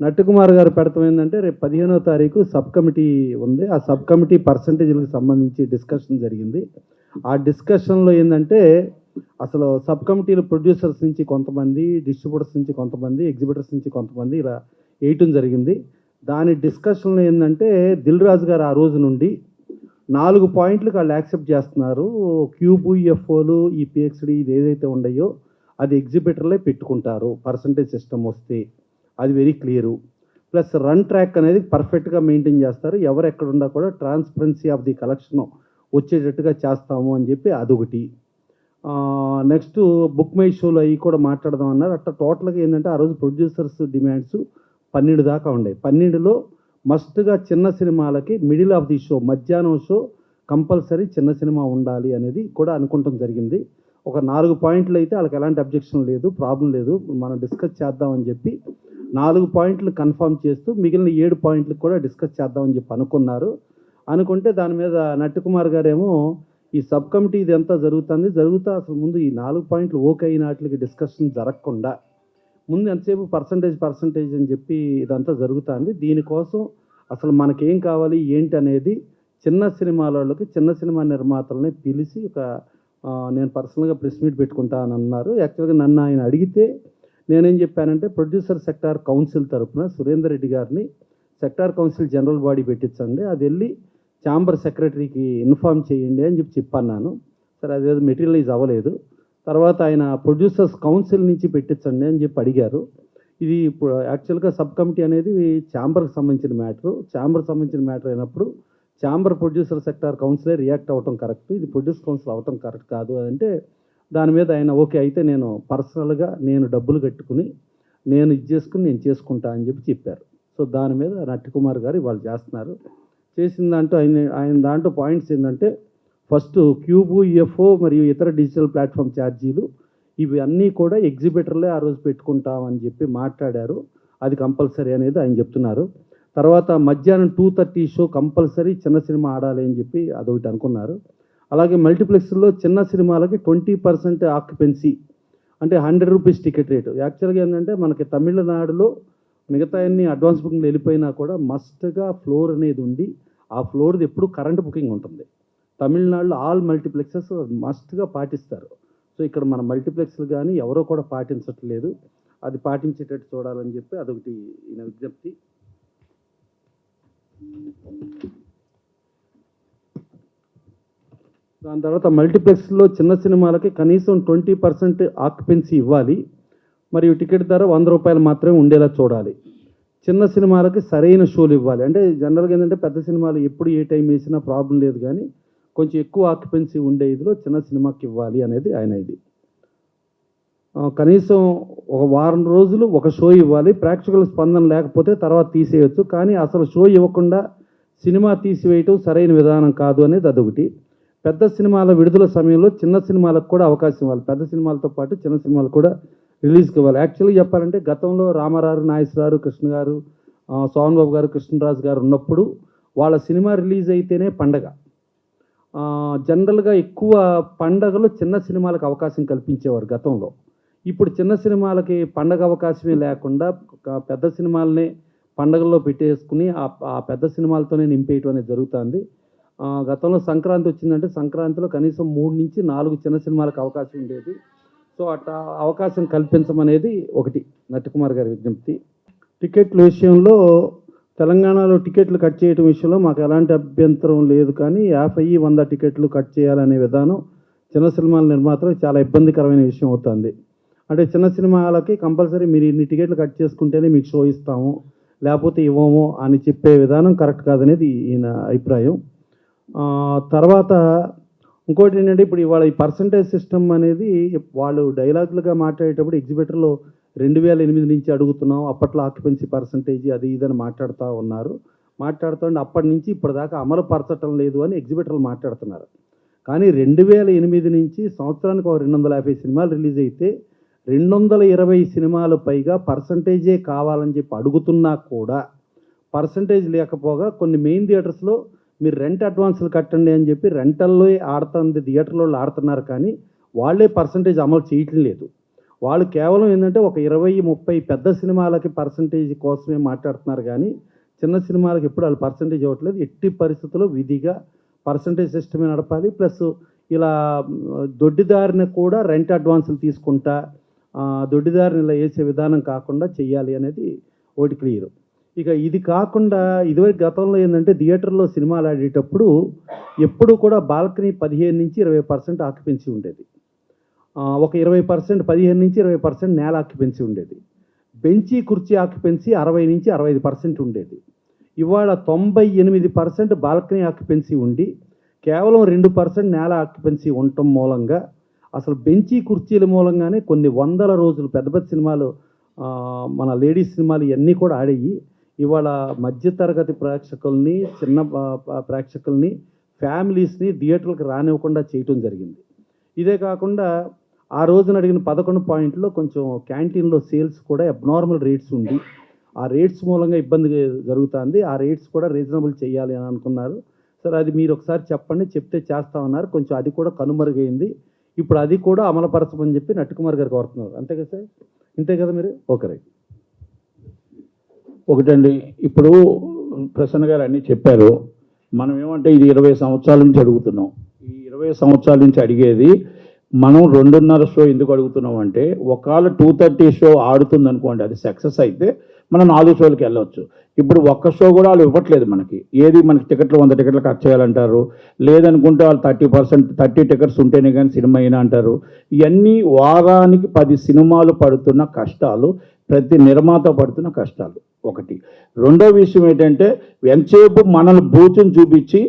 నట్టుకుమార్ గారు పెడతాం ఏంటంటే రేపు 15వ తారీఖు సబ్ కమిటీ ఉంది. ఆ సబ్ కమిటీ పర్సంటేజ్లకు సంబంధించి డిస్కషన్ జరిగింది. ఆ డిస్కషన్లో ఏంటంటే అసలు సబ్ కమిటీలు ప్రొడ్యూసర్స్ నుంచి కొంతమంది, డిస్ట్రిబ్యూటర్స్ నుంచి కొంతమంది, ఎగ్జిబిటర్స్ నుంచి కొంతమంది ఇలా వేయటం జరిగింది. దాని డిస్కషన్లో ఏంటంటే దిల్ రాజు గారు ఆ రోజు నుండి 4 పాయింట్లకు వాళ్ళు యాక్సెప్ట్ చేస్తున్నారు. క్యూబ్, ఈఎఫ్ఓలు, ఈ పిఎక్స్డి ఇది ఏదైతే ఉన్నాయో అది ఎగ్జిబిటర్లే పెట్టుకుంటారు పర్సంటేజ్ సిస్టమ్ వస్తే, అది very clear. Plus run track అనేది పర్ఫెక్ట్గా మెయింటైన్ చేస్తారు. ఎవరు ఎక్కడున్నా కూడా ట్రాన్స్పరెన్సీ ఆఫ్ ది కలెక్షన్ వచ్చేటట్టుగా చేస్తాము అని చెప్పి అదొకటి. నెక్స్ట్ బుక్ మై షోలో అవి కూడా మాట్లాడదాం అన్నారు. అట్లా టోటల్గా ఏంటంటే ఆ రోజు ప్రొడ్యూసర్స్ డిమాండ్స్ 12 దాకా ఉన్నాయి. 12లో మస్ట్గా చిన్న సినిమాలకి మిడిల్ ఆఫ్ ది షో, మధ్యాహ్నం షో కంపల్సరీ చిన్న సినిమా ఉండాలి అనేది కూడా అనుకుంటాం జరిగింది. ఒక 4 పాయింట్లు అయితే వాళ్ళకి ఎలాంటి అబ్జెక్షన్ లేదు, ప్రాబ్లం లేదు, మనం డిస్కస్ చేద్దామని చెప్పి 4 పాయింట్లు కన్ఫర్మ్ చేస్తూ మిగిలిన 7 పాయింట్లకు కూడా డిస్కస్ చేద్దామని చెప్పి అనుకున్నారు. అనుకుంటే దాని మీద నట్టుకుమార్ గారేమో ఈ సబ్ కమిటీ ఇది ఎంత జరుగుతా అసలు ముందు ఈ 4 పాయింట్లు ఓకే అయిన వాటికి డిస్కషన్ జరగకుండా ముందు ఎంతసేపు పర్సంటేజ్ అని చెప్పి ఇదంతా జరుగుతుంది. దీనికోసం అసలు మనకేం కావాలి ఏంటి అనేది చిన్న సినిమాలకి, చిన్న సినిమా నిర్మాతలని పిలిచి నేను పర్సనల్గా ప్రెస్ మీట్ పెట్టుకుంటానని అన్నారు. యాక్చువల్గా నన్ను ఆయన అడిగితే నేనేం చెప్పానంటే ప్రొడ్యూసర్ సెక్టార్ కౌన్సిల్ తరఫున సురేందర్ రెడ్డి గారిని సెక్టార్ కౌన్సిల్ జనరల్ బాడీ పెట్టించండి, అది వెళ్ళి ఛాంబర్ సెక్రటరీకి ఇన్ఫామ్ చేయండి అని చెప్పన్నాను. సరే అదేదో మెటీరియలైజ్ అవ్వలేదు. తర్వాత ఆయన ప్రొడ్యూసర్స్ కౌన్సిల్ నుంచి పెట్టించండి అని చెప్పి అడిగారు. ఇది ఇప్పుడు యాక్చువల్గా సబ్ కమిటీ అనేది ఛాంబర్కి సంబంధించిన మ్యాటర్ అయినప్పుడు ఛాంబర్ ప్రొడ్యూసర్ సెక్టార్ కౌన్సిలే రియాక్ట్ అవ్వటం కరెక్ట్, ఇది ప్రొడ్యూసర్ కౌన్సిల్ అవ్వటం కరెక్ట్ కాదు అంటే దాని మీద ఆయన ఓకే అయితే నేను పర్సనల్గా నేను డబ్బులు కట్టుకుని నేను ఇది చేసుకుని నేను చేసుకుంటా అని చెప్పి చెప్పారు. సో దాని మీద నట్టుకుమార్ గారు వాళ్ళు చేస్తున్నారు. చేసిన దాంట్లో ఆయన దాంట్లో పాయింట్స్ ఏంటంటే ఫస్ట్ క్యూబు, ఈఎఫ్ఓ మరియు ఇతర డిజిటల్ ప్లాట్ఫామ్ ఛార్జీలు ఇవి అన్నీ కూడా ఎగ్జిబిటర్లే ఆ రోజు పెట్టుకుంటామని చెప్పి మాట్లాడారు. అది కంపల్సరీ అనేది ఆయన చెప్తున్నారు. తర్వాత మధ్యాహ్నం 2:30 షో కంపల్సరీ చిన్న సినిమా ఆడాలి అని చెప్పి అదొకటి అనుకున్నారు. అలాగే మల్టీప్లెక్స్లో చిన్న సినిమాలకి 20% ఆక్యుపెన్సీ అంటే 100 రూపీస్ టికెట్ రేటు. యాక్చువల్గా ఏంటంటే మనకి తమిళనాడులో మిగతా అన్ని అడ్వాన్స్ బుకింగ్లు వెళ్ళిపోయినా కూడా మస్ట్గా ఫ్లోర్ అనేది ఉండి ఆ ఫ్లోర్ది ఎప్పుడు కరెంట్ బుకింగ్ ఉంటుంది. తమిళనాడులో ఆల్ మల్టీప్లెక్సెస్ మస్ట్గా పాటిస్తారు. సో ఇక్కడ మన మల్టీప్లెక్స్లు కానీ ఎవరో కూడా పాటించట్లేదు, అది పాటించేటట్టు చూడాలని చెప్పి అదొకటి ఈయన విజ్ఞప్తి. దాని తర్వాత మల్టీప్లెక్స్లో చిన్న సినిమాలకి కనీసం 20% ఆక్యుపెన్సీ ఇవ్వాలి, మరియు టికెట్ ధర 100 రూపాయలు మాత్రమే ఉండేలా చూడాలి. చిన్న సినిమాలకి సరైన షోలు ఇవ్వాలి. అంటే జనరల్గా ఏంటంటే పెద్ద సినిమాలు ఎప్పుడు ఏ టైం వేసినా ప్రాబ్లం లేదు, కానీ కొంచెం ఎక్కువ ఆక్యుపెన్సీ ఉండే ఇదిలో చిన్న సినిమాకి ఇవ్వాలి అనేది ఆయన ఇది. కనీసం ఒక వారం రోజులు ఒక షో ఇవ్వాలి, ప్రేక్షకుల స్పందన లేకపోతే తర్వాత తీసేయచ్చు, కానీ అసలు షో ఇవ్వకుండా సినిమా తీసివేయటం సరైన విధానం కాదు అనేది అదొకటి. పెద్ద సినిమాల విడుదల సమయంలో చిన్న సినిమాలకు కూడా అవకాశం ఇవ్వాలి, పెద్ద సినిమాలతో పాటు చిన్న సినిమాలు కూడా రిలీజ్కి ఇవ్వాలి. యాక్చువల్గా చెప్పాలంటే గతంలో రామారావు, నాగేశ్వరరావు, కృష్ణ గారు, సోహన్ బాబు గారు, కృష్ణరాజు గారు ఉన్నప్పుడు వాళ్ళ సినిమా రిలీజ్ అయితేనే పండగ. జనరల్గా ఎక్కువ పండగలు చిన్న సినిమాలకు అవకాశం కల్పించేవారు గతంలో. ఇప్పుడు చిన్న సినిమాలకి పండగ అవకాశమే లేకుండా పెద్ద సినిమాలనే పండగల్లో పెట్టేసుకుని ఆ పెద్ద సినిమాలతోనే నింపేయటం అనేది జరుగుతుంది. గతంలో సంక్రాంతి వచ్చిందంటే సంక్రాంతిలో కనీసం 3 నుంచి 4 చిన్న సినిమాలకు అవకాశం ఉండేది. సో అట్లా అవకాశం కల్పించమనేది ఒకటి నట్టుకుమార్ గారి విజ్ఞప్తి. టికెట్ల విషయంలో తెలంగాణలో టికెట్లు కట్ చేయడం విషయంలో మాకు ఎలాంటి అభ్యంతరం లేదు, కానీ 50-100 టికెట్లు కట్ చేయాలనే విధానం చిన్న సినిమాల నిర్మాతలకు చాలా ఇబ్బందికరమైన విషయం అవుతుంది. అంటే చిన్న సినిమాలకి కంపల్సరీ మీరు ఇన్ని టికెట్లు కట్ చేసుకుంటేనే మీకు షో ఇస్తాము, లేకపోతే ఇవ్వము అని చెప్పే విధానం కరెక్ట్ కాదనేది ఈయన అభిప్రాయం. తర్వాత ఇంకోటి ఏంటంటే ఇప్పుడు ఇవాళ ఈ పర్సంటేజ్ సిస్టమ్ అనేది వాళ్ళు డైలాగులుగా మాట్లాడేటప్పుడు ఎగ్జిబిటర్లో 2008 నుంచి అడుగుతున్నాం, అప్పట్లో ఆక్యుపెన్సీ పర్సంటేజ్ అది ఇదని మాట్లాడుతూ ఉన్నారు. మాట్లాడుతుంటే అప్పటి నుంచి ఇప్పటిదాకా అమలు పరచటం లేదు అని ఎగ్జిబిటర్లు మాట్లాడుతున్నారు. కానీ 2008 నుంచి సంవత్సరానికి ఒక 250 సినిమాలు రిలీజ్ అయితే 220 సినిమాలు పైగా పర్సంటేజే కావాలని చెప్పి అడుగుతున్నా కూడా పర్సంటేజ్ లేకపోగా కొన్ని మెయిన్ థియేటర్స్లో మీరు రెంట్ అడ్వాన్సులు కట్టండి అని చెప్పి రెంటల్లో ఆడుతుంది, థియేటర్లో ఆడుతున్నారు, కానీ వాళ్ళే పర్సంటేజ్ అమలు చేయటం లేదు. వాళ్ళు కేవలం ఏంటంటే ఒక 20-30 పెద్ద సినిమాలకి పర్సంటేజ్ కోసమే మాట్లాడుతున్నారు కానీ చిన్న సినిమాలకు ఎప్పుడు వాళ్ళు పర్సంటేజ్ ఇవ్వట్లేదు. ఎట్టి పరిస్థితుల్లో విధిగా పర్సంటేజ్ సిస్టమే నడపాలి. ప్లస్ ఇలా దొడ్డిదారిని కూడా రెంట్ అడ్వాన్సులు తీసుకుంటా దొడ్డిదారిని ఇలా వేసే విధానం కాకుండా చెయ్యాలి అనేది ఒకటి క్లియర్. ఇక ఇది కాకుండా ఇదివరకు గతంలో ఏంటంటే థియేటర్లో సినిమాలు ఆడేటప్పుడు ఎప్పుడు కూడా బాల్కనీ 15-20% ఆక్యుపెన్సీ ఉండేది. ఒక 20%, 15-20% నేల ఆక్యుపెన్సీ ఉండేది. బెంచీ కుర్చీ ఆక్యుపెన్సీ 60-65% ఉండేది. ఇవాళ 98% బాల్కనీ ఆక్యుపెన్సీ ఉండి కేవలం 2% నేల ఆక్యుపెన్సీ ఉండటం మూలంగా అసలు బెంచీ కుర్చీల మూలంగానే కొన్ని వందల రోజులు పెద్ద పెద్ద సినిమాలు మన లేడీస్ సినిమాలు ఇవన్నీ కూడా ఆడేవి. ఇవాళ మధ్యతరగతి ప్రేక్షకుల్ని, చిన్న ప్రేక్షకుల్ని, ఫ్యామిలీస్ని థియేటర్లకు రానివ్వకుండా చేయటం జరిగింది. ఇదే కాకుండా ఆ రోజున అడిగిన 11 పాయింట్లో కొంచెం క్యాంటీన్లో సేల్స్ కూడా అబ్నార్మల్ రేట్స్ ఉండి ఆ రేట్స్ మూలంగా ఇబ్బంది జరుగుతుంది. ఆ రేట్స్ కూడా రీజనబుల్ చేయాలి అని అనుకున్నారు. సార్ అది మీరు ఒకసారి చెప్పండి, చెప్తే చేస్తామన్నారు. కొంచెం అది కూడా కనుమరుగైంది. ఇప్పుడు అది కూడా అమలుపరచమని చెప్పి నట్టుకుమార్ గారు కోరుతున్నారు. అంతే కదా సార్? ఇంతే కదా మీరు? Okay right. ఒకటండి, ఇప్పుడు ప్రసన్న గారు అన్నీ చెప్పారు. మనం ఏమంటే ఇది 20 సంవత్సరాల నుంచి అడుగుతున్నాం. ఈ 20 సంవత్సరాల నుంచి అడిగేది మనం 2:30 షో ఎందుకు అడుగుతున్నాం అంటే ఒకవేళ 2:30 షో ఆడుతుంది అనుకోండి, అది సక్సెస్ అయితే మనం 4 షోలకి వెళ్ళవచ్చు. ఇప్పుడు ఒక్క షో కూడా వాళ్ళు ఇవ్వట్లేదు మనకి. ఏది మనకి టికెట్లు 100 టికెట్లు ఖర్చు చేయాలంటారు, లేదనుకుంటే వాళ్ళు 30 టికెట్స్ ఉంటేనే కానీ సినిమా అయినా అంటారు. ఇవన్నీ వారానికి 10 సినిమాలు పడుతున్న కష్టాలు, ప్రతి నిర్మాత పడుతున్న కష్టాలు ఒకటి. రెండో విషయం ఏంటంటే ఎంతసేపు మనల్ని బూతుని చూపించి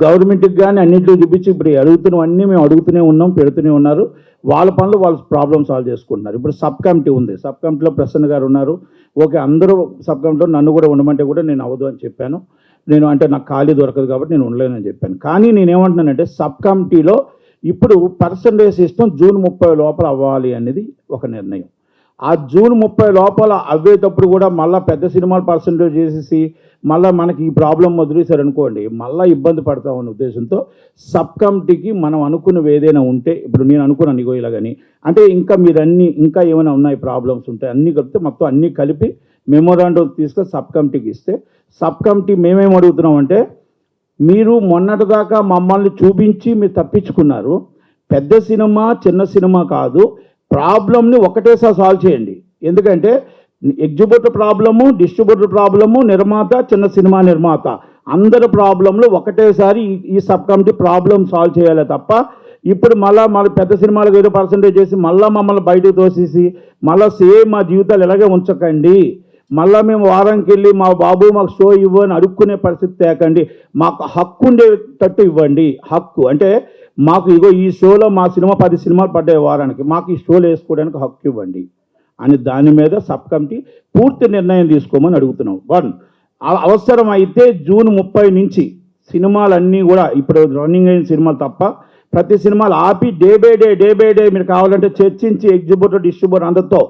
గవర్నమెంట్కి కానీ అన్నింటిలో చూపించి ఇప్పుడు అడుగుతున్నవన్నీ మేము అడుగుతూనే ఉన్నాం, పెడుతూనే ఉన్నారు. వాళ్ళ పనులు వాళ్ళ ప్రాబ్లమ్ సాల్వ్ చేసుకుంటున్నారు. ఇప్పుడు సబ్ కమిటీ ఉంది, సబ్ కమిటీలో ప్రసన్న గారు ఉన్నారు. ఓకే, అందరూ సబ్ కమిటీలో నన్ను కూడా ఉండమంటే కూడా నేను అవ్వదు అని చెప్పాను. నేను అంటే నాకు ఖాళీ దొరకదు కాబట్టి నేను ఉండలేనని చెప్పాను. కానీ నేనేమంటున్నానంటే సబ్ కమిటీలో ఇప్పుడు పర్సంటేజ్ సిస్టమ్ జూన్ 30 లోపల అవ్వాలి అనేది ఒక నిర్ణయం. ఆ జూన్ 30 లోపల అవ్వేటప్పుడు కూడా మళ్ళీ పెద్ద సినిమాలు పర్సంటేజ్ చేసేసి మళ్ళీ మనకి ఈ ప్రాబ్లం వదిలేశారు అనుకోండి, మళ్ళీ ఇబ్బంది పడతామన్న ఉద్దేశంతో సబ్ కమిటీకి మనం అనుకున్నవి ఏదైనా ఉంటే, ఇప్పుడు నేను అనుకున్నాను ఇగో ఇలాగని, అంటే ఇంకా మీరన్నీ ఇంకా ఏమైనా ఉన్నాయి ప్రాబ్లమ్స్ ఉంటాయి అన్నీ కలిపితే మొత్తం అన్నీ కలిపి మెమోరాండం తీసుకొని సబ్ కమిటీకి ఇస్తే, సబ్ కమిటీ మేమేం అడుగుతున్నామంటే మీరు మొన్నటిదాకా మమ్మల్ని చూపించి మీరు తప్పించుకున్నారు. పెద్ద సినిమా చిన్న సినిమా కాదు, ప్రాబ్లమ్ని ఒకటేసారి సాల్వ్ చేయండి. ఎందుకంటే ఎగ్జిబ్యూటర్ ప్రాబ్లము, డిస్ట్రిబ్యూటర్ ప్రాబ్లము, నిర్మాత, చిన్న సినిమా నిర్మాత అందరి ప్రాబ్లంలు ఒకటేసారి ఈ సబ్ కమిటీ ప్రాబ్లం సాల్వ్ చేయాలి తప్ప ఇప్పుడు మళ్ళీ పెద్ద సినిమాలకు 0% చేసి మళ్ళీ మమ్మల్ని బయటకు తోసేసి మళ్ళీ సేమ్ మా జీవితాలు ఇలాగే ఉంచకండి. మళ్ళీ మేము వారానికి వెళ్ళి మా బాబు మాకు షో ఇవ్వని అడుక్కునే పరిస్థితి తేకండి. మాకు హక్కు ఉండేటట్టు ఇవ్వండి. హక్కు అంటే మాకు ఇగో ఈ షోలో మా సినిమా 10 సినిమాలు పడ్డాయి వారానికి, మాకు ఈ షోలు వేసుకోవడానికి హక్కు ఇవ్వండి అని దాని మీద సబ్ కమిటీ పూర్తి నిర్ణయం తీసుకోమని అడుగుతున్నాం. 1, అవసరం అయితే జూన్ 30 నుంచి సినిమాలన్నీ కూడా ఇప్పుడు రన్నింగ్ అయిన సినిమాలు తప్ప ప్రతి సినిమాలు ఆపి డే బై డే మీరు కావాలంటే చర్చించి ఎగ్జిబ్యూటర్, డిస్ట్రిబ్యూటర్ అందరితో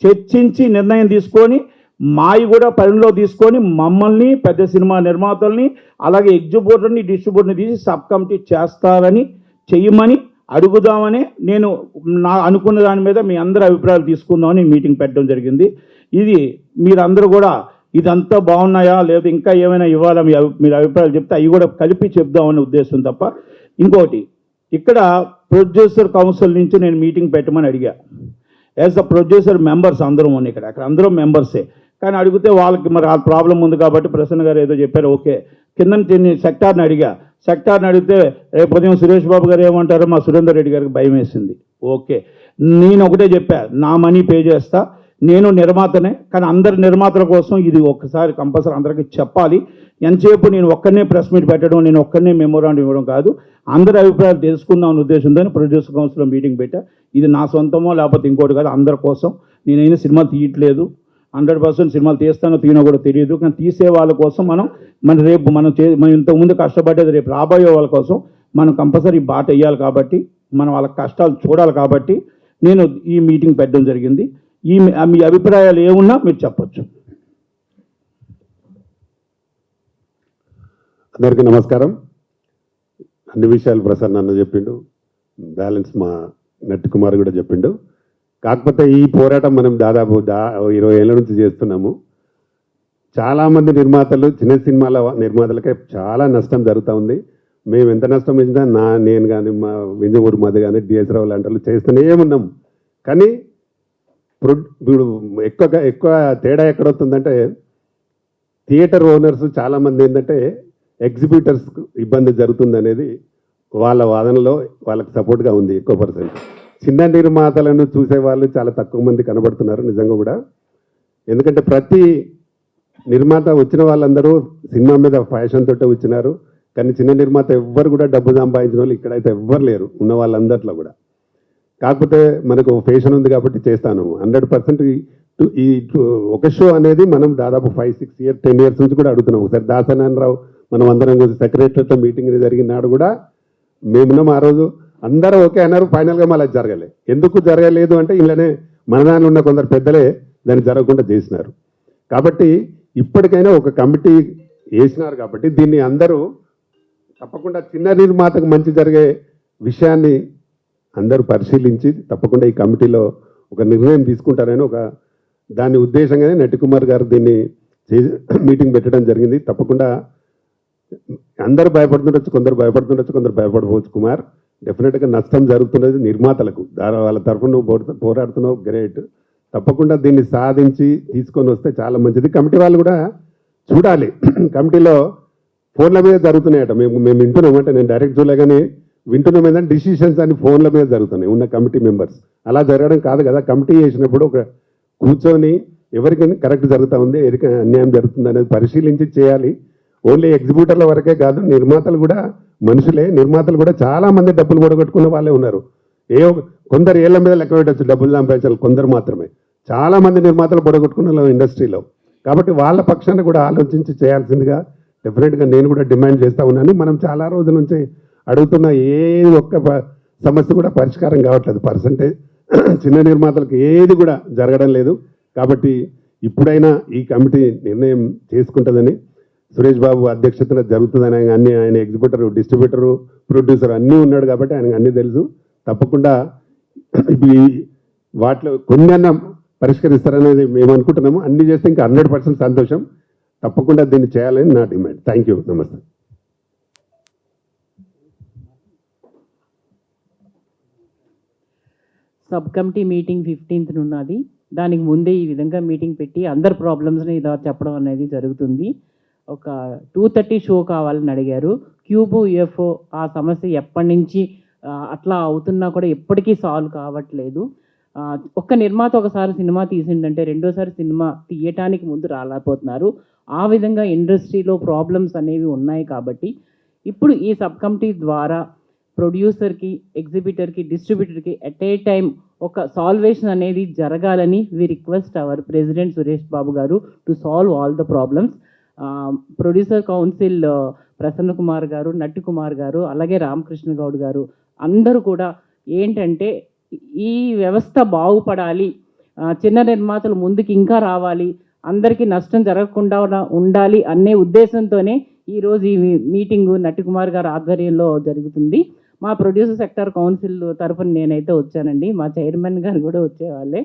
చర్చించి నిర్ణయం తీసుకొని మాయి కూడా పరిణిలో తీసుకొని మమ్మల్ని, పెద్ద సినిమా నిర్మాతల్ని, అలాగే ఎగ్జిబ్యూటర్ని, డిస్ట్రిబ్యూటర్ని తీసి సబ్ కమిటీ చేస్తారని చెయ్యమని అడుగుదామని నేను నా అనుకున్న దాని మీద మీ అందరి అభిప్రాయాలు తీసుకుందామని మీటింగ్ పెట్టడం జరిగింది. ఇది మీరందరూ కూడా ఇదంతా బాగున్నాయా లేదా ఇంకా ఏమైనా ఇవ్వాలా మీరు అభిప్రాయాలు చెప్తే అవి కూడా కలిపి చెప్దామనే ఉద్దేశం తప్ప. ఇంకోటి, ఇక్కడ ప్రొడ్యూసర్ కౌన్సిల్ నుంచి నేను మీటింగ్ పెట్టమని అడిగా. యాజ్ ద ప్రొడ్యూసర్ మెంబర్స్ అందరం ఉన్నాయి అక్కడ అందరూ మెంబర్సే. కానీ అడిగితే వాళ్ళకి మరి ఆ ప్రాబ్లం ఉంది కాబట్టి ప్రసన్న గారు ఏదో చెప్పారు. ఓకే, కింద సెక్టార్ని అడిగా. సెక్టార్ని అడిగితే రేపు ఉదయం సురేష్ బాబు గారు ఏమంటారో మా సురేందర్ రెడ్డి గారికి భయం వేసింది. ఓకే, నేను ఒకటే చెప్పా, నా మనీ పే చేస్తా, నేను నిర్మాతనే, కానీ అందరి నిర్మాతల కోసం ఇది ఒక్కసారి కంపల్సరీ అందరికీ చెప్పాలి. ఎంతసేపు నేను ఒక్కనే ప్రెస్ మీట్ పెట్టడం, నేను ఒక్కనే మెమోరాండం ఇవ్వడం కాదు, అందరి అభిప్రాయాలు తెలుసుకుందాం అనే ఉద్దేశంతో ప్రొడ్యూసర్ కౌన్సిల్లో మీటింగ్ పెట్టా. ఇది నా సొంతమో లేకపోతే ఇంకోటి కాదు, అందరి కోసం. నేనైనా సినిమా తీయట్లేదు, 100% సినిమాలు తీస్తానో తీనో కూడా తెలియదు. కానీ తీసే వాళ్ళ కోసం మన రేపు మనం ఇంతకుముందు కష్టపడేది రేపు రాబోయే వాళ్ళ కోసం మనం కంపల్సరీ బాట వేయాలి కాబట్టి మనం వాళ్ళ కష్టాలు చూడాలి కాబట్టి నేను ఈ మీటింగ్ పెట్టడం జరిగింది. మీ అభిప్రాయాలు ఏమున్నా మీరు చెప్పొచ్చు. అందరికీ నమస్కారం. అన్ని విషయాలు ప్రసన్న అన్న చెప్పిండు, బ్యాలెన్స్ మా నట్టుకుమార్ కూడా చెప్పిండు. కాకపోతే ఈ పోరాటం మనం దాదాపు 20 ఏళ్ళ నుంచి చేస్తున్నాము. చాలామంది నిర్మాతలు, చిన్న సినిమాల నిర్మాతలకే చాలా నష్టం జరుగుతూ ఉంది. మేము ఎంత నష్టం వచ్చినా నేను కానీ, మా వింజమూరు మధ్య కానీ, డిఎస్ రావు లాంటి వాళ్ళు చేస్తూనే ఉన్నాం. కానీ ఇప్పుడు ఎక్కువ తేడా ఎక్కడవుతుందంటే, థియేటర్ ఓనర్స్ చాలామంది ఏంటంటే ఎగ్జిబిటర్స్ ఇబ్బంది జరుగుతుంది అనేది వాళ్ళ వాదనలో వాళ్ళకి సపోర్ట్గా ఉంది ఎక్కువ పర్సెంట్. చిన్న నిర్మాతలను చూసే వాళ్ళు చాలా తక్కువ మంది కనబడుతున్నారు నిజంగా కూడా. ఎందుకంటే ప్రతి నిర్మాత వచ్చిన వాళ్ళందరూ సినిమా మీద ఫ్యాషన్ తోటే వచ్చినారు. కానీ చిన్న నిర్మాత ఎవ్వరు కూడా డబ్బు సంపాదించిన వాళ్ళు ఇక్కడైతే ఎవ్వరు లేరు ఉన్న వాళ్ళందరిలో కూడా. కాకపోతే మనకు ఫ్యాషన్ ఉంది కాబట్టి చేస్తాను 100%. ఈ ఒక షో అనేది మనం దాదాపు 5-6 years 10 years నుంచి కూడా అడుగుతున్నాం. ఒకసారి దాసనారాయణరావు మనం అందరం కొంచెం సెక్రటరీతో మీటింగ్ జరిగిన నాడు కూడా మేమున్నాం. ఆ రోజు అందరూ ఓకే అన్నారు. ఫైనల్గా మళ్ళీ జరగలే. ఎందుకు జరగలేదు అంటే ఇలానే మన దానిలో ఉన్న కొందరు పెద్దలే దాన్ని జరగకుండా చేసినారు. కాబట్టి ఇప్పటికైనా ఒక కమిటీ వేసినారు కాబట్టి దీన్ని అందరూ తప్పకుండా చిన్న నిర్మాతకు మంచి జరిగే విషయాన్ని అందరూ పరిశీలించి తప్పకుండా ఈ కమిటీలో ఒక నిర్ణయం తీసుకుంటారని దాని ఉద్దేశంగానే నటికుమార్ గారు దీన్ని మీటింగ్ పెట్టడం జరిగింది. తప్పకుండా అందరూ భయపడుతుండొచ్చు, కొందరు భయపడుతుండొచ్చు, కొందరు భయపడవచ్చు. కుమార్, డెఫినెట్గా నష్టం జరుగుతున్నది నిర్మాతలకు. వాళ్ళ తరఫున నువ్వు పోరాడుతున్నావు, గ్రేట్. తప్పకుండా దీన్ని సాధించి తీసుకొని వస్తే చాలా మంచిది. కమిటీ వాళ్ళు కూడా చూడాలి. కమిటీలో ఫోన్ల మీద జరుగుతున్నాయట. మేము వింటున్నాం, అంటే నేను డైరెక్ట్ చూడలే కానీ వింటున్నాం ఏంటంటే డిసిషన్స్ అన్ని ఫోన్ల మీద జరుగుతున్నాయి ఉన్న కమిటీ మెంబర్స్. అలా జరగడం కాదు కదా. కమిటీ చేసినప్పుడు ఒక కూర్చొని ఎవరికి కరెక్ట్ జరుగుతూ ఉంది, ఎవరికి అన్యాయం జరుగుతుంది అనేది పరిశీలించి చేయాలి. ఓన్లీ ఎగ్జిబ్యూటర్ల వరకే కాదు, నిర్మాతలు కూడా మనుషులే. నిర్మాతలు కూడా చాలా మంది డబ్బులు కూడగొట్టుకున్న వాళ్ళే ఉన్నారు. కొందరు ఏళ్ల మీద లెక్క పెట్టచ్చు డబ్బులు సంపాదించాలి, కొందరు మాత్రమే. చాలా మంది నిర్మాతలు పొడగొట్టుకున్న ఇండస్ట్రీలో. కాబట్టి వాళ్ళ పక్షాన్ని కూడా ఆలోచించి చేయాల్సిందిగా డెఫినెట్గా నేను కూడా డిమాండ్ చేస్తూ ఉన్నాను. మనం చాలా రోజుల నుంచి అడుగుతున్న ఒక్క సమస్య కూడా పరిష్కారం కావట్లేదు. పర్సంటేజ్ చిన్న నిర్మాతలకు ఏది కూడా జరగడం లేదు. కాబట్టి ఇప్పుడైనా ఈ కమిటీ నిర్ణయం చేసుకుంటుందని, సురేష్ బాబు అధ్యక్షతన జరుగుతుందని, ఆయన ఎగ్జిబ్యూటరు, డిస్ట్రిబ్యూటరు, ప్రొడ్యూసర్ అన్నీ ఉన్నాడు కాబట్టి ఆయనకు అన్నీ తెలుసు. తప్పకుండా వాటిలో కొన్ని అన్న పరిష్కరిస్తారనేది మేము అనుకుంటున్నాము. అన్ని చేస్తే ఇంకా 100% సంతోషం. తప్పకుండా దీన్ని చేయాలని నా డిమాండ్. Thank you. నమస్తే. సబ్ కమిటీ మీటింగ్ 15th ఉన్నది. దానికి ముందే ఈ విధంగా మీటింగ్ పెట్టి అందరు ప్రాబ్లమ్స్ని ఇలా చెప్పడం అనేది జరుగుతుంది. ఒక 2:30 షో కావాలని అడిగారు. క్యూబ్ యూఎఫ్ఓ ఆ సమస్య ఎప్పటి నుంచి అట్లా అవుతున్నా కూడా ఎప్పటికీ సాల్వ్ కావట్లేదు. ఒక్క నిర్మాత ఒకసారి సినిమా తీసిందంటే రెండోసారి సినిమా తీయటానికి ముందు రాలేకపోతున్నారు. ఆ విధంగా ఇండస్ట్రీలో ప్రాబ్లమ్స్ అనేవి ఉన్నాయి. కాబట్టి ఇప్పుడు ఈ సబ్ కమిటీ ద్వారా ప్రొడ్యూసర్కి, ఎగ్జిబిటర్కి, డిస్ట్రిబ్యూటర్కి ఎట్ ఏ టైం ఒక సాల్వేషన్ అనేది జరగాలని we request our president Suresh Babu గారు to solve all the problems. Producer council Prasanna Kumar గారు, నట్టి కుమార్ గారు, అలాగే రామకృష్ణ గౌడ్ గారు అందరూ కూడా ఏంటంటే ఈ వ్యవస్థ బాగుపడాలి, చిన్న నిర్మాతలు ముందుకు ఇంకా రావాలి, అందరికీ నష్టం జరగకుండా ఉండాలి అనే ఉద్దేశంతోనే ఈరోజు ఈ మీటింగు నట్టి కుమార్ గారి ఆధ్వర్యంలో జరుగుతుంది. మా ప్రొడ్యూసర్ సెక్టర్ కౌన్సిల్ తరఫున నేనైతే వచ్చానండి. మా చైర్మన్ గారు కూడా వచ్చేవాళ్ళే.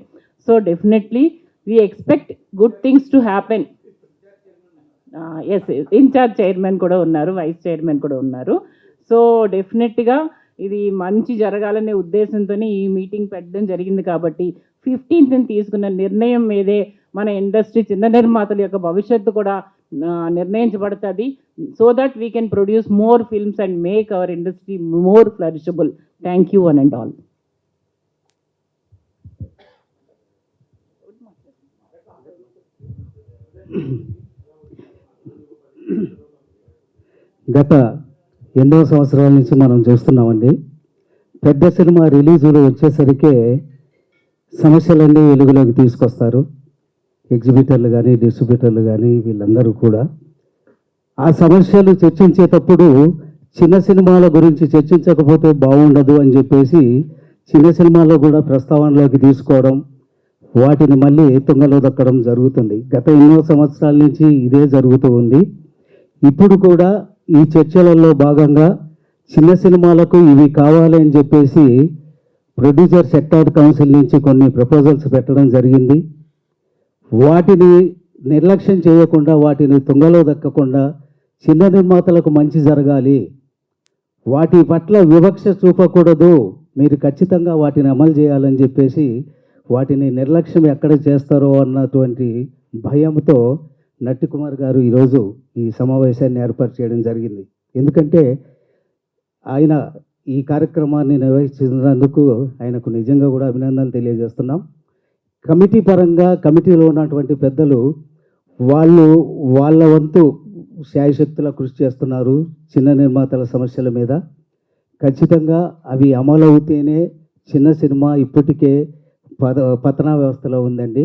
So definitely we expect good things to happen. Yes, incharge chairman కూడా ఉన్నారు, వైస్ చైర్మన్ కూడా ఉన్నారు. సో డెఫినెట్గా ఇది మంచి జరగాలనే ఉద్దేశంతోనే ఈ మీటింగ్ పెట్టడం జరిగింది. కాబట్టి 15th తీసుకున్న నిర్ణయం మీదే మన ఇండస్ట్రీ, చిన్న నిర్మాతల యొక్క భవిష్యత్తు కూడా నిర్ణయించబడుతుంది. So that we can produce more films and make our industry more flourishable. Thank you one and all. గత ఎన్నో సంవత్సరాల నుంచి మనం చూస్తున్నామండి. పెద్ద సినిమా రిలీజులు వచ్చేసరికి సమస్యలన్నీ వెలుగులోకి తీసుకొస్తారు. ఎగ్జిబిటర్లు కానీ, డిస్ట్రిబ్యూటర్లు కానీ వీళ్ళందరూ కూడా ఆ సమస్యలు చర్చించేటప్పుడు చిన్న సినిమాల గురించి చర్చించకపోతే బాగుండదు అని చెప్పేసి చిన్న సినిమాల్లో కూడా ప్రస్తావనలోకి తీసుకోవడం, వాటిని మళ్ళీ తుంగలో దక్కడం జరుగుతుంది. గత ఎన్నో సంవత్సరాల నుంచి ఇదే జరుగుతూ ఉంది. ఇప్పుడు కూడా ఈ చర్చలలో భాగంగా చిన్న సినిమాలకు ఇవి కావాలి అని చెప్పేసి ప్రొడ్యూసర్ సెక్టార్ కౌన్సిల్ నుంచి కొన్ని ప్రపోజల్స్ పెట్టడం జరిగింది. వాటిని నిర్లక్ష్యం చేయకుండా, వాటిని తుంగలో దక్కకుండా చిన్న నిర్మాతలకు మంచి జరగాలి, వాటి పట్ల వివక్ష చూపకూడదు, మీరు ఖచ్చితంగా వాటిని అమలు చేయాలని చెప్పేసి వాటిని నిర్లక్ష్యం ఎక్కడ చేస్తారో అన్నటువంటి భయంతో నట్టి కుమార్ గారు ఈరోజు ఈ సమావేశాన్ని ఏర్పాటు చేయడం జరిగింది. ఎందుకంటే ఆయన ఈ కార్యక్రమాన్ని నిర్వహించినందుకు ఆయనకు నిజంగా కూడా అభినందనలు తెలియజేస్తున్నాం. కమిటీ పరంగా కమిటీలో ఉన్నటువంటి పెద్దలు వాళ్ళ వంతు శాయశక్తుల కృషి చేస్తున్నారు చిన్న నిర్మాతల సమస్యల మీద. ఖచ్చితంగా అవి అమలు అవుతేనే చిన్న సినిమా ఇప్పటికే పతనా వ్యవస్థలో ఉందండి.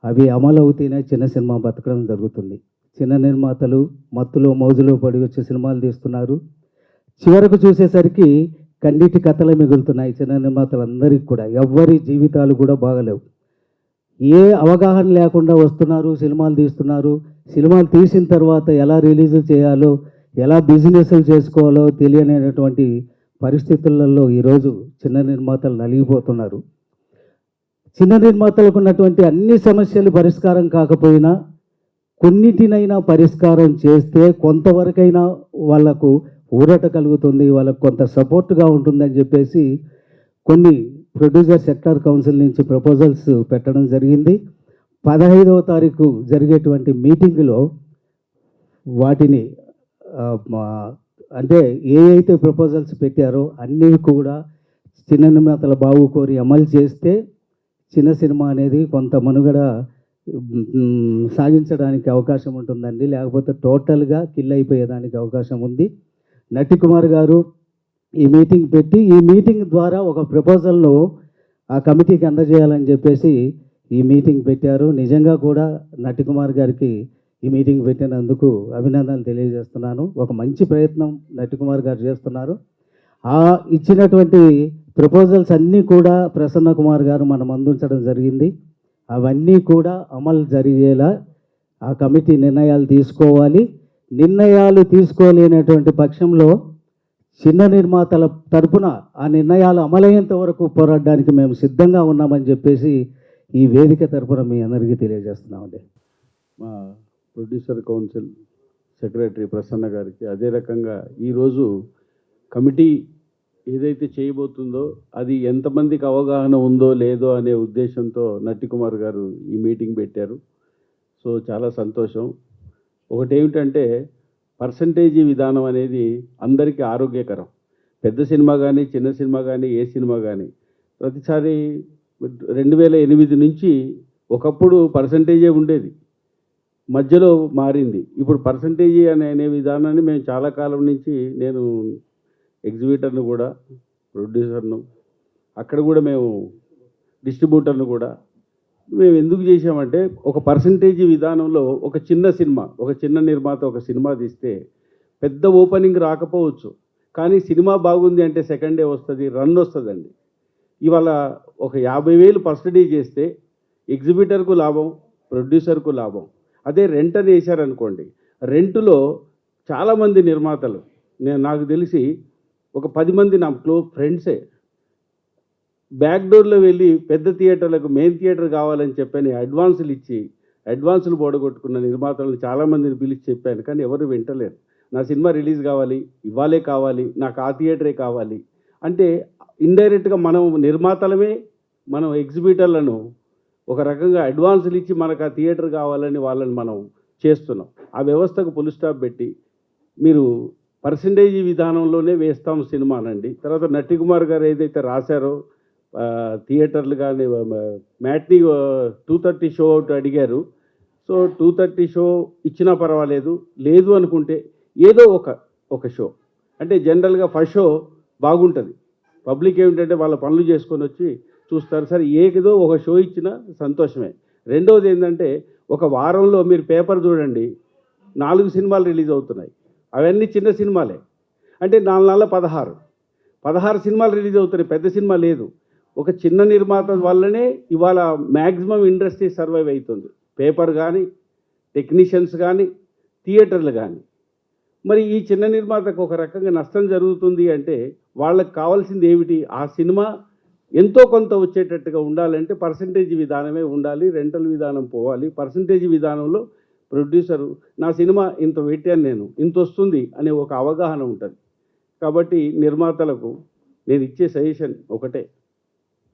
అవి అమలు అవుతేనే చిన్న సినిమా బతకడం జరుగుతుంది. చిన్న నిర్మాతలు మత్తులో మౌజులో పడి వచ్చే సినిమాలు తీస్తున్నారు. చివరకు చూసేసరికి కన్నీటి కథలే మిగులుతున్నాయి చిన్న నిర్మాతలందరికీ కూడా. ఎవ్వరి జీవితాలు కూడా బాగలేవు. ఏ అవగాహన లేకుండా వస్తున్నారు, సినిమాలు తీస్తున్నారు. సినిమాలు తీసిన తర్వాత ఎలా రిలీజ్ చేయాలో, ఎలా బిజినెస్లు చేసుకోవాలో తెలియనటువంటి పరిస్థితులలో ఈరోజు చిన్న నిర్మాతలు నలిగిపోతున్నారు. చిన్న నిర్మాతలకు ఉన్నటువంటి అన్ని సమస్యలు పరిష్కారం కాకపోయినా కొన్నిటినైనా పరిష్కారం చేస్తే కొంతవరకైనా వాళ్లకు ఊరట కలుగుతుంది, వాళ్ళకు కొంత సపోర్ట్గా ఉంటుందని చెప్పేసి కొన్ని ప్రొడ్యూసర్ సెక్టార్ కౌన్సిల్ నుంచి ప్రపోజల్స్ పెట్టడం జరిగింది. 15వ తారీఖు జరిగేటువంటి మీటింగ్లో వాటిని అంటే ఏ అయితే ప్రపోజల్స్ పెట్టారో అన్నీ కూడా చిన్న నిర్మాతల బాగు కోరి అమలు చేస్తే చిన్న సినిమా అనేది కొంత మనుగడ సాగించడానికి అవకాశం ఉంటుందండి. లేకపోతే టోటల్గా కిల్ అయిపోయేదానికి అవకాశం ఉంది. నట్టి కుమార్ గారు ఈ మీటింగ్ పెట్టి ఈ మీటింగ్ ద్వారా ఒక ప్రపోజల్ను ఆ కమిటీకి అందజేయాలని చెప్పేసి ఈ మీటింగ్ పెట్టారు. నిజంగా కూడా నట్టి కుమార్ గారికి ఈ మీటింగ్ పెట్టినందుకు అభినందనలు తెలియజేస్తున్నాను. ఒక మంచి ప్రయత్నం నట్టి కుమార్ గారు చేస్తున్నారు. ఆ ఇచ్చినటువంటి ప్రపోజల్స్ అన్నీ కూడా ప్రసన్న కుమార్ గారు మనం అందించడం జరిగింది. అవన్నీ కూడా అమలు జరిగేలా ఆ కమిటీ నిర్ణయాలు తీసుకోవాలి. నిర్ణయాలు తీసుకోలేనటువంటి పక్షంలో చిన్న నిర్మాతల తరపున ఆ నిర్ణయాలు అమలయ్యేంత వరకు పోరాడడానికి మేము సిద్ధంగా ఉన్నామని చెప్పేసి ఈ వేదిక తరపున మీ అందరికీ తెలియజేస్తున్నామండి. మా ప్రొడ్యూసర్ కౌన్సిల్ సెక్రటరీ ప్రసన్న గారికి అదే రకంగా ఈరోజు కమిటీ ఏదైతే చేయబోతుందో అది ఎంతమందికి అవగాహన ఉందో లేదో అనే ఉద్దేశంతో నట్టి కుమార్ గారు ఈ మీటింగ్ పెట్టారు. సో చాలా సంతోషం. ఒకటేమిటంటే పర్సంటేజీ విధానం అనేది అందరికీ ఆరోగ్యకరం. పెద్ద సినిమా కానీ చిన్న సినిమా కానీ ఏ సినిమా కానీ ప్రతిసారి 2008 నుంచి ఒకప్పుడు పర్సంటేజే ఉండేది, మధ్యలో మారింది. ఇప్పుడు పర్సంటేజీ అనే విధానాన్ని మేము చాలా కాలం నుంచి, నేను ఎగ్జిబిటర్ను కూడా, ప్రొడ్యూసర్ను, అక్కడ కూడా మేము డిస్ట్రిబ్యూటర్ను కూడా మేము ఎందుకు చేసామంటే ఒక పర్సంటేజీ విధానంలో ఒక చిన్న సినిమా, ఒక చిన్న నిర్మాత ఒక సినిమా తీస్తే పెద్ద ఓపెనింగ్ రాకపోవచ్చు, కానీ సినిమా బాగుంది అంటే సెకండ్ డే వస్తుంది, రన్ వస్తుందండి. ఇవాళ ఒక 50,000 పర్సంటేజ్ చేస్తే ఎగ్జిబిటర్కు లాభం, ప్రొడ్యూసర్కు లాభం. అదే రెంట్ అని వేశారనుకోండి, రెంటులో చాలామంది నిర్మాతలు, నాకు తెలిసి ఒక 10 మంది నా ఫ్రెండ్సే బ్యాక్ డోర్లో వెళ్ళి పెద్ద థియేటర్లకు మెయిన్ థియేటర్ కావాలని చెప్పని అడ్వాన్సులు ఇచ్చి అడ్వాన్సులు పోడగొట్టుకున్న నిర్మాతలను చాలామందిని పిలిచి చెప్పాను, కానీ ఎవరు వింటలేరు. నా సినిమా రిలీజ్ కావాలి, ఇవాళే కావాలి, నాకు ఆ థియేటరే కావాలి అంటే ఇండైరెక్ట్గా మనం నిర్మాతలమే మనం ఎగ్జిబిటర్లను ఒక రకంగా అడ్వాన్సులు ఇచ్చి మనకు ఆ థియేటర్ కావాలని వాళ్ళని మనం చేస్తున్నాం. ఆ వ్యవస్థకు ఫుల్ స్టాప్ పెట్టి మీరు పర్సంటేజీ విధానంలోనే వేస్తాం సినిమానండి. తర్వాత నట్టి కుమార్ గారు ఏదైతే రాశారో థియేటర్లు కానీ మ్యాట్నీ 2:30 షో ఒకటి అడిగారు. సో 2:30 షో ఇచ్చినా పర్వాలేదు, లేదు అనుకుంటే ఏదో ఒక షో అంటే జనరల్గా ఫస్ట్ షో బాగుంటుంది, పబ్లిక్ ఏమిటంటే వాళ్ళ పనులు చేసుకొని వచ్చి చూస్తారు. సరే ఏదో ఒక షో ఇచ్చినా సంతోషమే. రెండవది ఏంటంటే ఒక వారంలో మీరు పేపర్ చూడండి, 4 సినిమాలు రిలీజ్ అవుతున్నాయి, అవన్నీ చిన్న సినిమాలే. అంటే 4 16 సినిమాలు రిలీజ్ అవుతున్నాయి, పెద్ద సినిమా లేదు. ఒక చిన్న నిర్మాత వల్లనే ఇవాళ మ్యాక్సిమం ఇండస్ట్రీ సర్వైవ్ అవుతుంది, పేపర్ కానీ, టెక్నీషియన్స్ కానీ, థియేటర్లు కానీ. మరి ఈ చిన్న నిర్మాతకు ఒక రకంగా నష్టం జరుగుతుంది అంటే వాళ్ళకి కావాల్సింది ఏమిటి? ఆ సినిమా ఎంతో కొంత వచ్చేటట్టుగా ఉండాలంటే పర్సంటేజ్ విధానమే ఉండాలి, రెంటల్ విధానం పోవాలి. పర్సంటేజ్ విధానంలో ప్రొడ్యూసరు నా సినిమా ఇంత పెట్టాను నేను, ఇంత వస్తుంది అనే ఒక అవగాహన ఉంటుంది. కాబట్టి నిర్మాతలకు నేను ఇచ్చే సజెషన్ ఒకటే,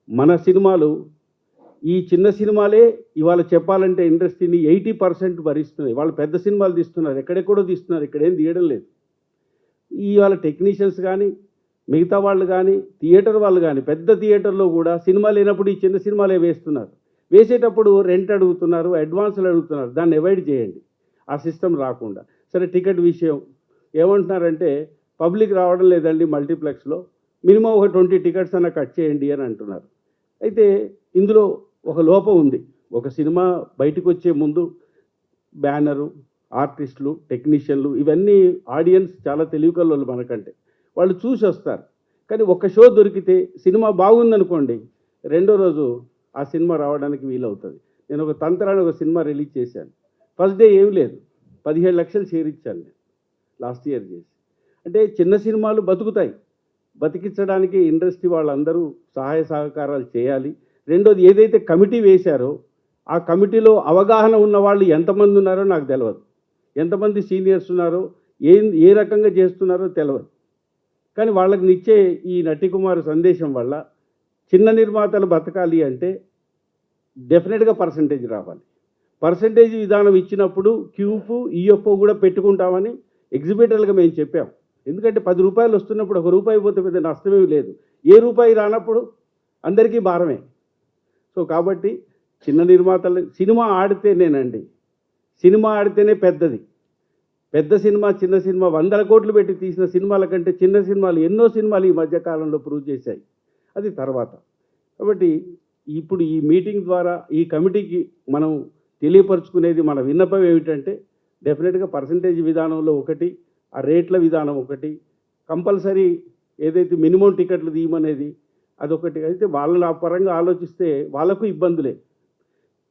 మన సినిమాలు ఈ చిన్న సినిమాలే ఇవాళ చెప్పాలంటే ఇండస్ట్రీని 80% భరిస్తున్నాయి. వాళ్ళు పెద్ద సినిమాలు తీస్తున్నారు, ఎక్కడెక్కడో తీస్తున్నారు, ఇక్కడేం తీయడం లేదు. ఇవాళ టెక్నీషియన్స్ కానీ మిగతా వాళ్ళు కానీ థియేటర్ వాళ్ళు కానీ పెద్ద థియేటర్లో కూడా సినిమా లేనప్పుడు ఈ చిన్న సినిమాలే వేస్తున్నారు. వేసేటప్పుడు రెంట్ అడుగుతున్నారు, అడ్వాన్సులు అడుగుతున్నారు. దాన్ని అవాయిడ్ చేయండి, ఆ సిస్టమ్ రాకుండా. సరే, టికెట్ విషయం ఏమంటున్నారంటే పబ్లిక్ రావడం లేదండి మల్టీప్లెక్స్లో, మినిమం ఒక 20 టికెట్స్ అన్న కట్ చేయండి అని అంటున్నారు. అయితే ఇందులో ఒక లోపం ఉంది. ఒక సినిమా బయటకు వచ్చే ముందు బ్యానరు, ఆర్టిస్టులు, టెక్నీషియన్లు, ఇవన్నీ ఆడియన్స్ చాలా తెలివికల్లోళ్ళు మనకంటే, వాళ్ళు చూసి వస్తారు. కానీ ఒక షో దొరికితే సినిమా బాగుందనుకోండి, రెండో రోజు ఆ సినిమా రావడానికి వీలవుతుంది. నేను ఒక తంత్రాన్ని ఒక సినిమా రిలీజ్ చేశాను. ఫస్ట్ డే ఏం లేదు, 17 లక్షలు షేర్ ఇచ్చాను నేను లాస్ట్ ఇయర్ చేసి. అంటే చిన్న సినిమాలు బతుకుతాయి, బతికించడానికి ఇండస్ట్రీ వాళ్ళందరూ సహాయ సహకారాలు చేయాలి. రెండోది, ఏదైతే కమిటీ వేశారో ఆ కమిటీలో అవగాహన ఉన్న వాళ్ళు ఎంతమంది ఉన్నారో నాకు తెలియదు, ఎంతమంది సీనియర్స్ ఉన్నారో, ఏ రకంగా చేస్తున్నారో తెలియదు. కానీ వాళ్ళకి నిచ్చే ఈ నటికుమార్ సందేశం వల్ల చిన్న నిర్మాతలు బతకాలి అంటే డెఫినెట్గా పర్సంటేజ్ రావాలి. పర్సంటేజ్ విధానం ఇచ్చినప్పుడు క్యూఫ్, ఈఎఫ్ఓ కూడా పెట్టుకుంటామని ఎగ్జిబిటర్లుగా మేము చెప్పాం. ఎందుకంటే 10 రూపాయలు వస్తున్నప్పుడు 1 రూపాయి పోతే పెద్ద నష్టమేమి లేదు, ఏ రూపాయి రానప్పుడు అందరికీ భారమే. సో కాబట్టి చిన్న నిర్మాతలు సినిమా ఆడితేనేనండి, సినిమా ఆడితేనే పెద్దది. పెద్ద సినిమా చిన్న సినిమా 100 కోట్లు పెట్టి తీసిన సినిమాల కంటే చిన్న సినిమాలు ఎన్నో సినిమాలు ఈ మధ్యకాలంలో ప్రూవ్ చేశాయి. అది తర్వాత. కాబట్టి ఇప్పుడు ఈ మీటింగ్ ద్వారా ఈ కమిటీకి మనం తెలియపరుచుకునేది, మన విన్నపం ఏమిటంటే డెఫినెట్గా పర్సంటేజ్ విధానంలో ఒకటి, ఆ రేట్ల విధానం ఒకటి, కంపల్సరీ ఏదైతే మినిమం టికెట్లు తీయమనేది అదొకటి. అయితే వాళ్ళ పరంగా ఆలోచిస్తే వాళ్ళకు ఇబ్బందులే.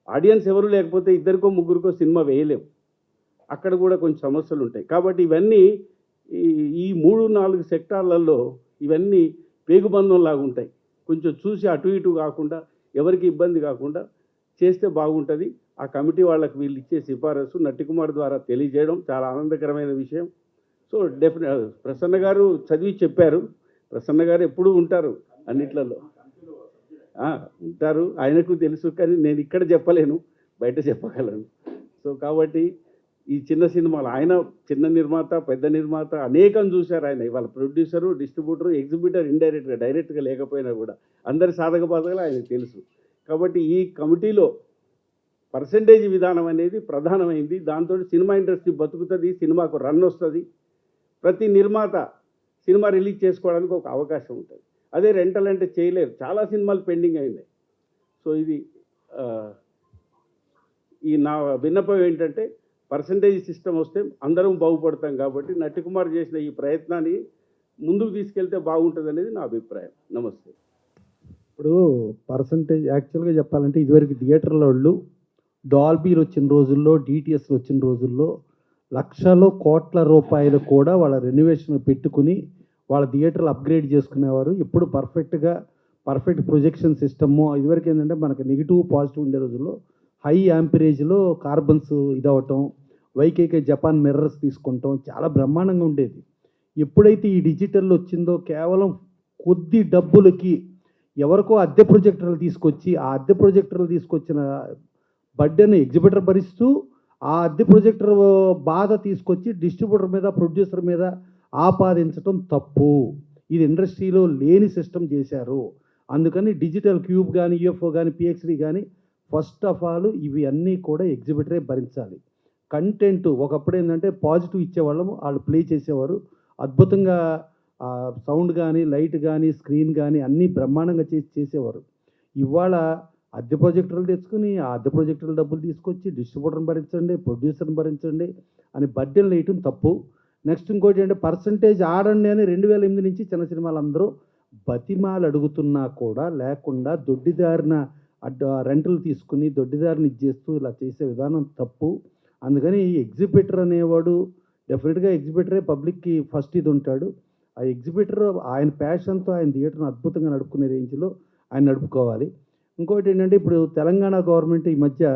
ఆడియన్స్ ఎవరు లేకపోతే 2కో 3కో సినిమా వేయలేము, అక్కడ కూడా కొంచెం సమస్యలు ఉంటాయి. కాబట్టి ఇవన్నీ ఈ 3-4 సెక్టార్లలో ఇవన్నీ పేగుబంధంలాగా ఉంటాయి. కొంచెం చూసి అటు ఇటు కాకుండా, ఎవరికి ఇబ్బంది కాకుండా చేస్తే బాగుంటుంది. ఆ కమిటీ వాళ్ళకి వీళ్ళు ఇచ్చే సిఫారసు నటికుమార్ ద్వారా తెలియజేయడం చాలా ఆనందకరమైన విషయం. సో ప్రసన్న గారు చదివి చెప్పారు. ప్రసన్న గారు ఎప్పుడూ ఉంటారు అన్నిట్లలో, ఉంటారు, ఆయనకు తెలుసు. కానీ నేను ఇక్కడ చెప్పలేను, బయట చెప్పగలను. సో కాబట్టి ఈ చిన్న సినిమాలు ఆయన చిన్న నిర్మాత, పెద్ద నిర్మాత అనేకం చూశారు ఆయన. ఇవాళ ప్రొడ్యూసరు, డిస్ట్రిబ్యూటరు, ఎగ్జిబిటర్, ఇండైరెక్ట్గా డైరెక్ట్గా లేకపోయినా కూడా అందరి సాధక బాధలు ఆయనకు తెలుసు. కాబట్టి ఈ కమిటీలో పర్సంటేజ్ విధానం అనేది ప్రధానమైంది. దాంతో సినిమా ఇండస్ట్రీ బతుకుతుంది, సినిమాకు రన్ వస్తుంది, ప్రతి నిర్మాత సినిమా రిలీజ్ చేసుకోవడానికి ఒక అవకాశం ఉంటుంది. అదే రెంటల్ అంటే చేయలేరు, చాలా సినిమాలు పెండింగ్ అయినాయి. సో ఇది ఈ నా విన్నపం ఏంటంటే పర్సంటేజ్ సిస్టమ్ వస్తే అందరం బాగుపడతాం. కాబట్టి నటికుమార్ చేసిన ఈ ప్రయత్నాన్ని ముందుకు తీసుకెళ్తే బాగుంటుంది అనేది నా అభిప్రాయం. నమస్తే. ఇప్పుడు పర్సంటేజ్ యాక్చువల్గా చెప్పాలంటే ఇదివరకు థియేటర్ల వాళ్ళు డాల్బీలు వచ్చిన రోజుల్లో, డిటిఎస్లు వచ్చిన రోజుల్లో లక్షల కోట్ల రూపాయలు కూడా వాళ్ళ రెన్యువేషన్ పెట్టుకుని వాళ్ళ థియేటర్లు అప్గ్రేడ్ చేసుకునేవారు. ఇప్పుడు పర్ఫెక్ట్ ప్రొజెక్షన్ సిస్టము. ఇదివరకు ఏంటంటే మనకు నెగిటివ్ పాజిటివ్ ఉండే రోజుల్లో హై యాంపరేజ్లో కార్బన్స్ ఇదవటం, వైకేకే జపాన్ మిర్రర్స్ తీసుకుంటాం, చాలా బ్రహ్మాండంగా ఉండేది. ఎప్పుడైతే ఈ డిజిటల్ వచ్చిందో కేవలం కొద్ది డబ్బులకి ఎవరికో అద్దె ప్రొజెక్టర్లు తీసుకొచ్చి, ఆ అద్దె ప్రొజెక్టర్లు తీసుకొచ్చిన బడ్డెను ఎగ్జిబిటర్ భరిస్తూ, ఆ అద్దె ప్రొజెక్టర్ బాధ తీసుకొచ్చి డిస్ట్రిబ్యూటర్ మీద, ప్రొడ్యూసర్ మీద ఆపాదించడం తప్పు. ఇది ఇండస్ట్రీలో లేని సిస్టమ్ చేశారు. అందుకని డిజిటల్ క్యూబ్ కానీ, యూఎఫ్ఓ కానీ, పిఎక్స్డి కానీ ఫస్ట్ ఆఫ్ ఆల్ ఇవి అన్నీ కూడా ఎగ్జిబిటరే భరించాలి. కంటెంట్ ఒకప్పుడు ఏంటంటే పాజిటివ్ ఇచ్చేవాళ్ళము, వాళ్ళు ప్లే చేసేవారు అద్భుతంగా, సౌండ్ కానీ, లైట్ కానీ, స్క్రీన్ కానీ అన్నీ బ్రహ్మాండంగా చేసేవారు. ఇవాళ అద్దె ప్రాజెక్టులు తెచ్చుకుని ఆ అద్దె ప్రాజెక్టుల డబ్బులు తీసుకొచ్చి డిస్ట్రిబ్యూటర్ని భరించండి, ప్రొడ్యూసర్ని భరించండి అని బడ్డెలు వేయటం తప్పు. నెక్స్ట్ ఇంకోటి ఏంటంటే పర్సంటేజ్ ఆడండి అని 2008 నుంచి చిన్న సినిమాలు అందరూ బతిమాలు అడుగుతున్నా కూడా లేకుండా దొడ్డిదారిన రెంటలు తీసుకుని దొడ్డిదారిని ఇచ్చేస్తూ ఇలా చేసే విధానం తప్పు. అందుకని ఎగ్జిబిటర్ అనేవాడు డెఫినెట్గా ఎగ్జిబిటరే పబ్లిక్కి ఫస్ట్ ఇది ఉంటాడు. ఆ ఎగ్జిబిటర్ ఆయన ప్యాషన్తో ఆయన థియేటర్ని అద్భుతంగా నడుపుకునే రేంజ్లో ఆయన నడుపుకోవాలి. ఇంకోటి ఏంటంటే ఇప్పుడు తెలంగాణ గవర్నమెంట్ ఈ మధ్య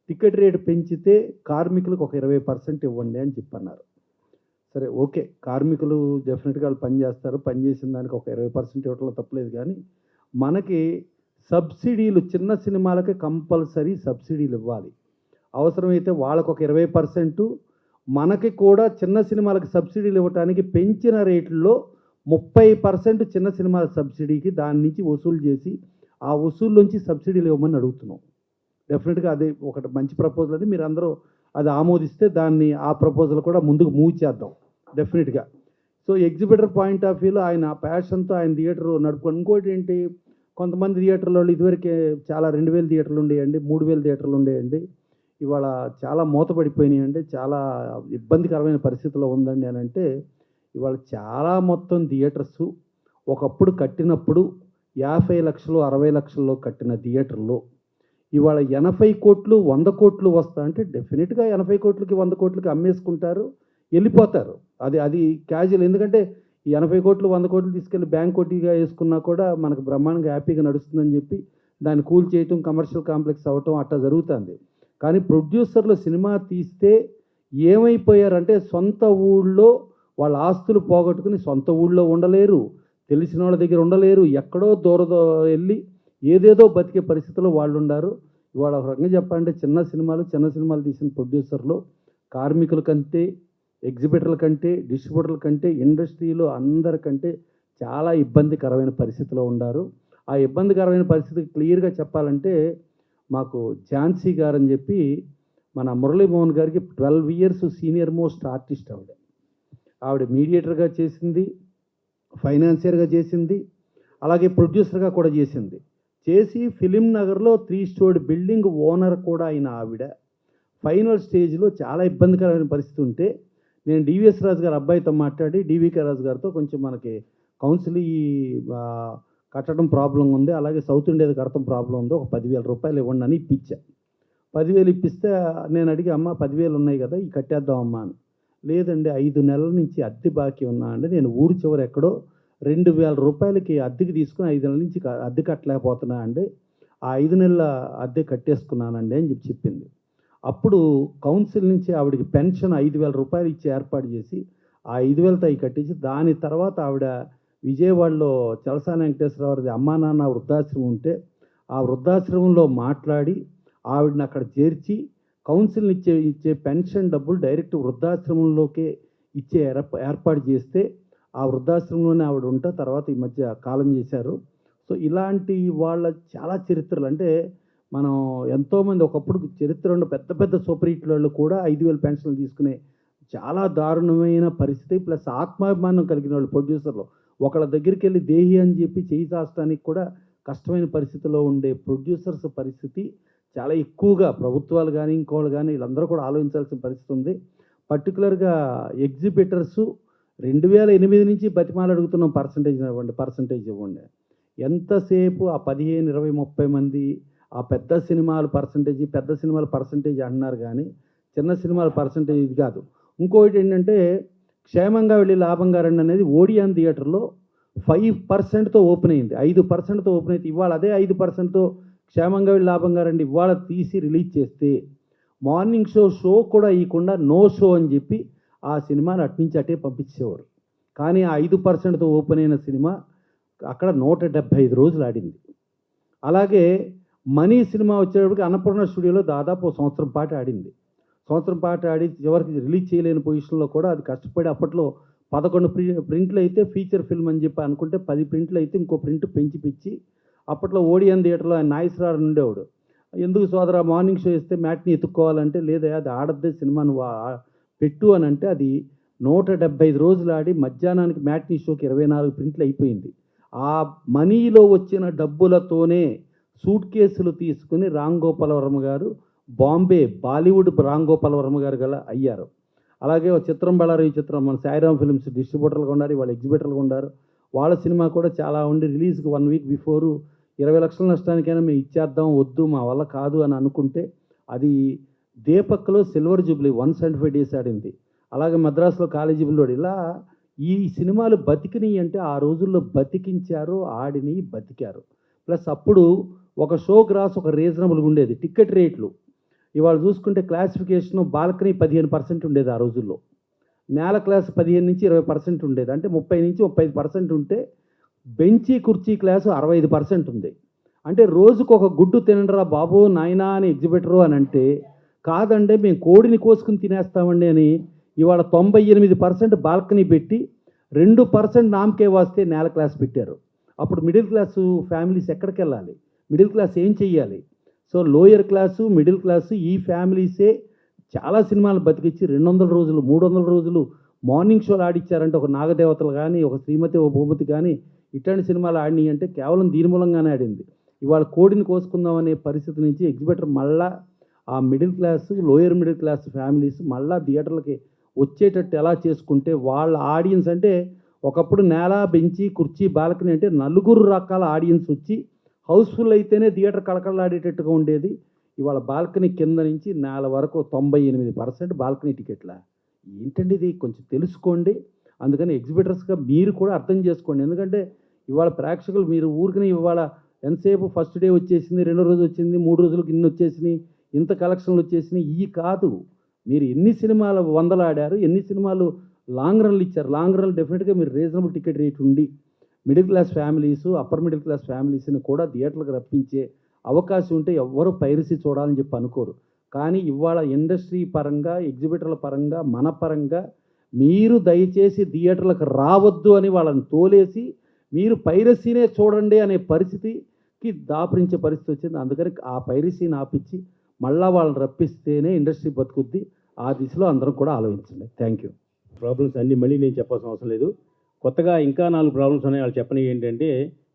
టికెట్ రేటు పెంచితే కార్మికులకు ఒక 20% ఇవ్వండి అని చెప్పన్నారు. సరే ఓకే, కార్మికులు డెఫినెట్గా వాళ్ళు పని చేస్తారు, పని చేసిన దానికి ఒక 20% ఇవ్వడంలో తప్పలేదు. కానీ మనకి సబ్సిడీలు చిన్న సినిమాలకి కంపల్సరీ సబ్సిడీలు ఇవ్వాలి. అవసరమైతే వాళ్ళకు ఒక 20%, మనకి కూడా చిన్న సినిమాలకు సబ్సిడీలు ఇవ్వడానికి పెంచిన రేట్లలో 30% చిన్న సినిమాల సబ్సిడీకి దాని నుంచి వసూలు చేసి ఆ వసూలు నుంచి సబ్సిడీలు ఇవ్వమని అడుగుతున్నాం. డెఫినెట్గా అది ఒకటి మంచి ప్రపోజల్ అని మీరు అందరూ అది ఆమోదిస్తే దాన్ని ఆ ప్రపోజల్ కూడా ముందుకు మూవ్ చేద్దాం డెఫినెట్గా. సో ఎగ్జిబిటర్ పాయింట్ ఆఫ్ వ్యూలో ఆయన ప్యాషన్తో ఆయన థియేటర్ నడుపుకోండి. ఇంకోటి ఏంటి, కొంతమంది థియేటర్లో ఇదివరకే చాలా 2000 థియేటర్లు ఉండేయండి, 3000 థియేటర్లు ఉండేయండి. ఇవాళ చాలా మూతపడిపోయినాయండి, చాలా ఇబ్బందికరమైన పరిస్థితిలో ఉందండి అని అంటే, ఇవాళ చాలా మొత్తం థియేటర్స్ ఒకప్పుడు కట్టినప్పుడు 50 లక్షలు 60 లక్షల్లో కట్టిన థియేటర్లో ఇవాళ 80 కోట్లు 100 కోట్లు వస్తా అంటే డెఫినెట్గా 80 కోట్లకి 100 కోట్లకి అమ్మేసుకుంటారు, వెళ్ళిపోతారు. అది క్యాజువల్. ఎందుకంటే ఈ 80 కోట్లు 100 కోట్లు తీసుకెళ్ళి బ్యాంక్ కొట్టిగా వేసుకున్నా కూడా మనకు బ్రహ్మాండంగా హ్యాపీగా నడుస్తుందని చెప్పి దాన్ని కూల్ చేయటం, కమర్షియల్ కాంప్లెక్స్ అవ్వటం అట్లా జరుగుతుంది. కానీ ప్రొడ్యూసర్లు సినిమా తీస్తే ఏమైపోయారంటే సొంత ఊళ్ళో వాళ్ళ ఆస్తులు పోగొట్టుకుని సొంత ఊళ్ళో ఉండలేరు, తెలిసిన వాళ్ళ దగ్గర ఉండలేరు, ఎక్కడో దూరం వెళ్ళి ఏదేదో బతికే పరిస్థితిలో వాళ్ళు ఉన్నారు. ఇవాళ ఒక రకంగా చెప్పాలంటే చిన్న సినిమాలు తీసిన ప్రొడ్యూసర్లు కార్మికుల కంటే, ఎగ్జిబిటర్ల కంటే, డిస్ట్రిబ్యూటర్ల కంటే, ఇండస్ట్రీలో అందరికంటే చాలా ఇబ్బందికరమైన పరిస్థితిలో ఉన్నారు. ఆ ఇబ్బందికరమైన పరిస్థితి క్లియర్గా చెప్పాలంటే మాకు ఝాన్సీ గారు అని చెప్పి మన మురళీమోహన్ గారికి 12 years సీనియర్ మోస్ట్ ఆర్టిస్ట్ ఆవిడ మీడియేటర్గా చేసింది, ఫైనాన్సియర్గా చేసింది, అలాగే ప్రొడ్యూసర్గా కూడా చేసి ఫిలిం నగర్లో 3 story బిల్డింగ్ ఓనర్ కూడా అయిన ఆవిడ ఫైనల్ స్టేజ్లో చాలా ఇబ్బందికరమైన పరిస్థితి ఉంటే నేను డివిఎస్ రాజు గారి అబ్బాయితో మాట్లాడి డివికే రాజు గారితో కొంచెం మనకి కౌన్సిల్ కట్టడం ప్రాబ్లం ఉంది, అలాగే సౌత్ ఇండియాది కడతం ప్రాబ్లం ఉంది, ఒక 10,000 రూపాయలు ఇవ్వండి అని ఇప్పించా. 10,000 ఇప్పిస్తే నేను అడిగి, అమ్మ 10,000 ఉన్నాయి కదా ఈ కట్టేద్దాం అమ్మా అని. లేదండి 5 నెలల నుంచి అద్దె బాకీ ఉన్నా అండి, నేను ఊరు చివరి ఎక్కడో 2,000 రూపాయలకి అద్దెకి తీసుకుని 5 నెలల నుంచి అద్దె కట్టలేకపోతున్నా అండి, ఆ 5 నెలల అద్దె కట్టేసుకున్నానండి అని చెప్పింది. అప్పుడు కౌన్సిల్ నుంచి ఆవిడకి పెన్షన్ 5,000 రూపాయలు ఇచ్చి ఏర్పాటు చేసి ఆ 5,000తో అవి కట్టించి దాని తర్వాత ఆవిడ విజయవాడలో చలసాని వెంకటేశ్వరరావుది అమ్మా నాన్న వృద్ధాశ్రమం ఉంటే ఆ వృద్ధాశ్రమంలో మాట్లాడి ఆవిడని అక్కడ చేర్చి కౌన్సిల్ ఇచ్చే పెన్షన్ డబ్బులు డైరెక్ట్ వృద్ధాశ్రమంలోకే ఇచ్చే ఏర్పాటు చేస్తే ఆ వృద్ధాశ్రమంలోనే ఆవిడ ఉంటే తర్వాత ఈ మధ్య కాలం చేశారు. సో ఇలాంటి వాళ్ళ చాలా చరిత్రలు అంటే మనం ఎంతోమంది ఒకప్పుడు చరిత్ర ఉన్న పెద్ద పెద్ద సూపర్ హిట్ వాళ్ళు కూడా 5,000 పెన్షన్లు తీసుకునే చాలా దారుణమైన పరిస్థితి, ప్లస్ ఆత్మాభిమానం కలిగిన వాళ్ళు ప్రొడ్యూసర్లు ఒకళ్ళ దగ్గరికి వెళ్ళి దేహి అని చెప్పి చేయి చాచడానికి కూడా కష్టమైన పరిస్థితిలో ఉండే ప్రొడ్యూసర్స్ పరిస్థితి చాలా ఎక్కువగా ప్రభుత్వాలు కానీ ఇంకోళ్ళు కానీ వీళ్ళందరూ కూడా ఆలోచించాల్సిన పరిస్థితి ఉంది. పర్టికులర్గా ఎగ్జిబిటర్సు 2008 నుంచి బతిమాలు అడుగుతున్నాం, పర్సంటేజ్ ఇవ్వండి. ఎంతసేపు ఆ 15, 20, 30 మంది ఆ పెద్ద సినిమాల పర్సంటేజ్ అంటున్నారు కానీ చిన్న సినిమాల పర్సంటేజ్ ఇది కాదు. ఇంకోటి ఏంటంటే క్షేమంగా వెళ్ళి లాభంగా రండి అనేది ఓడియాన్ థియేటర్లో 5%తో ఓపెన్ అయింది, 5%తో ఓపెన్ అయితే ఇవాళ అదే 5%తో క్షేమంగా వెళ్ళి లాభంగా రండి ఇవాళ తీసి రిలీజ్ చేస్తే మార్నింగ్ షో కూడా ఇవ్వకుండా నో షో అని చెప్పి ఆ సినిమాని అట్నుంచి అటే పంపించేవారు. కానీ ఆ 5%తో ఓపెన్ అయిన సినిమా అక్కడ 175 రోజులు ఆడింది. అలాగే మనీ సినిమా వచ్చేటప్పటికి అన్నపూర్ణ స్టూడియోలో దాదాపు సంవత్సరం పాటు ఆడి చివరికి రిలీజ్ చేయలేని పొజిషన్లో కూడా అది కష్టపడి అప్పట్లో 11 ప్రింట్లు అయితే ఫీచర్ ఫిల్మ్ అని చెప్పి అనుకుంటే 10 ప్రింట్లు అయితే ఇంకో ప్రింట్ పెంచిపిచ్చి అప్పట్లో ఓడియన్ థియేటర్లో ఆయన నాగేశ్వరరావు ఉండేవాడు. ఎందుకు సోదరా మార్నింగ్ షో ఇస్తే మ్యాట్ని ఎత్తుక్కోవాలంటే లేదా అది ఆడద్దే సినిమా నువ్వు పెట్టు అని అంటే అది 175 రోజులు ఆడి మధ్యాహ్నానికి మ్యాట్నీ షోకి 24 ప్రింట్లు అయిపోయింది. ఆ మనీలో వచ్చిన డబ్బులతోనే సూట్ కేసులు తీసుకుని రామ్ గోపాల్ వర్మ గారు బాలీవుడ్ రామ్ గోపాల్ వర్మ గారు గల అయ్యారు. అలాగే ఒక చిత్రం బళ్ళారి చిత్రం మన సాయిరామ్ ఫిల్మ్స్ డిస్ట్రిబ్యూటర్లుగా ఉన్నారు, వాళ్ళు ఎగ్జిబిటర్లుగా ఉన్నారు. వాళ్ళ సినిమా కూడా చాలా ఉండి రిలీజ్కి 1 week బిఫోర్ 20 లక్షల నష్టానికైనా మేము ఇచ్చేద్దాం, వద్దు మా వల్ల కాదు అని అనుకుంటే అది దీపక్లో సిల్వర్ జూబ్లీ 175 days ఆడింది. అలాగే మద్రాసులో కాలేజీ బుల్లోడు. ఇలా ఈ సినిమాలు బతికినాయి అంటే ఆ రోజుల్లో బతికించారు, ఆడిని బతికారు. ప్లస్ అప్పుడు ఒక షో గ్రాస్ ఒక రీజనబుల్గా ఉండేది. టికెట్ రేట్లు ఇవాళ చూసుకుంటే క్లాసిఫికేషన్ బాల్కనీ 15% ఉండేది ఆ రోజుల్లో. నేల క్లాస్ 15 నుంచి 20% ఉండేది. అంటే 30 నుంచి 35% ఉంటే బెంచీ కుర్చీ క్లాసు 65% ఉంది. అంటే రోజుకు ఒక గుడ్డు తినండిరా బాబు నాయనా అని ఎగ్జిబిటరు అని అంటే, కాదండి మేము కోడిని కోసుకుని తినేస్తామండి అని ఇవాళ 98% బాల్కనీ పెట్టి 2% నామకే వాస్తే నేల క్లాస్ పెట్టారు. అప్పుడు మిడిల్ క్లాసు ఫ్యామిలీస్ ఎక్కడికి వెళ్ళాలి? మిడిల్ క్లాస్ ఏం చెయ్యాలి? So lower class middle class ఈ ఫ్యామిలీసే చాలా సినిమాలు బతికిచ్చి 200 రోజులు 300 రోజులు మార్నింగ్ షోలు ఆడిచ్చారంటే, ఒక నాగదేవతలు కానీ ఒక శ్రీమతి ఒక భూమతి కానీ ఇట్లాంటి సినిమాలు ఆడినాయి అంటే కేవలం దీని మూలంగానే ఆడింది. ఇవాళ కోడిని కోసుకుందాం అనే పరిస్థితి నుంచి ఎగ్జిబిటర్ మళ్ళా ఆ middle class lower middle class families మళ్ళా థియేటర్లకి వచ్చేటట్టు ఎలా చేసుకుంటే వాళ్ళ ఆడియన్స్ అంటే, ఒకప్పుడు నేల బెంచి కుర్చీ బాల్కనీ అంటే 4 రకాల ఆడియన్స్ వచ్చి హౌస్ఫుల్ అయితేనే థియేటర్ కళకళలాడేటట్టుగా ఉండేది. ఇవాళ బాల్కనీ కింద నుంచి నేల వరకు 98% బాల్కనీ టికెట్ల. ఏంటండి ఇది? కొంచెం తెలుసుకోండి. అందుకని ఎగ్జిబిటర్స్గా మీరు కూడా అర్థం చేసుకోండి. ఎందుకంటే ఇవాళ ప్రేక్షకులు మీరు ఊరికనే ఇవాళ ఎంతసేపు ఫస్ట్ డే వచ్చేసింది, రెండో రోజు వచ్చింది, 3 రోజులకు ఇన్ని వచ్చేసినాయి, ఇంత కలెక్షన్లు వచ్చేసినాయి, ఇవి కాదు. మీరు ఎన్ని సినిమాలు వందలు ఆడారు, ఎన్ని సినిమాలు లాంగ్ రన్లు ఇచ్చారు. లాంగ్ రన్ డెఫినెట్గా మీరు రీజనబుల్ టికెట్ రేట్ ఉండి middle class families upper middle class ఫ్యామిలీస్ని కూడా థియేటర్లకు రప్పించే అవకాశం ఉంటే ఎవ్వరూ పైరసీ చూడాలని చెప్పి అనుకోరు. కానీ ఇవాళ ఇండస్ట్రీ పరంగా ఎగ్జిబిటర్ల పరంగా మన పరంగా మీరు దయచేసి థియేటర్లకు రావద్దు అని వాళ్ళని తోలేసి మీరు పైరసీనే చూడండి అనే పరిస్థితికి దాపురించే పరిస్థితి వచ్చింది. అందుకని ఆ పైరసీని ఆపించి మళ్ళా వాళ్ళని రప్పిస్తేనే ఇండస్ట్రీ బతుకుద్ది. ఆ దిశలో అందరం కూడా ఆలోచించండి. Thank you. ప్రాబ్లమ్స్ అన్నీ మళ్ళీ నేను చెప్పాల్సిన అవసరం లేదు. కొత్తగా ఇంకా 4 ప్రాబ్లమ్స్ ఉన్నాయి. వాళ్ళు చెప్పని ఏంటంటే,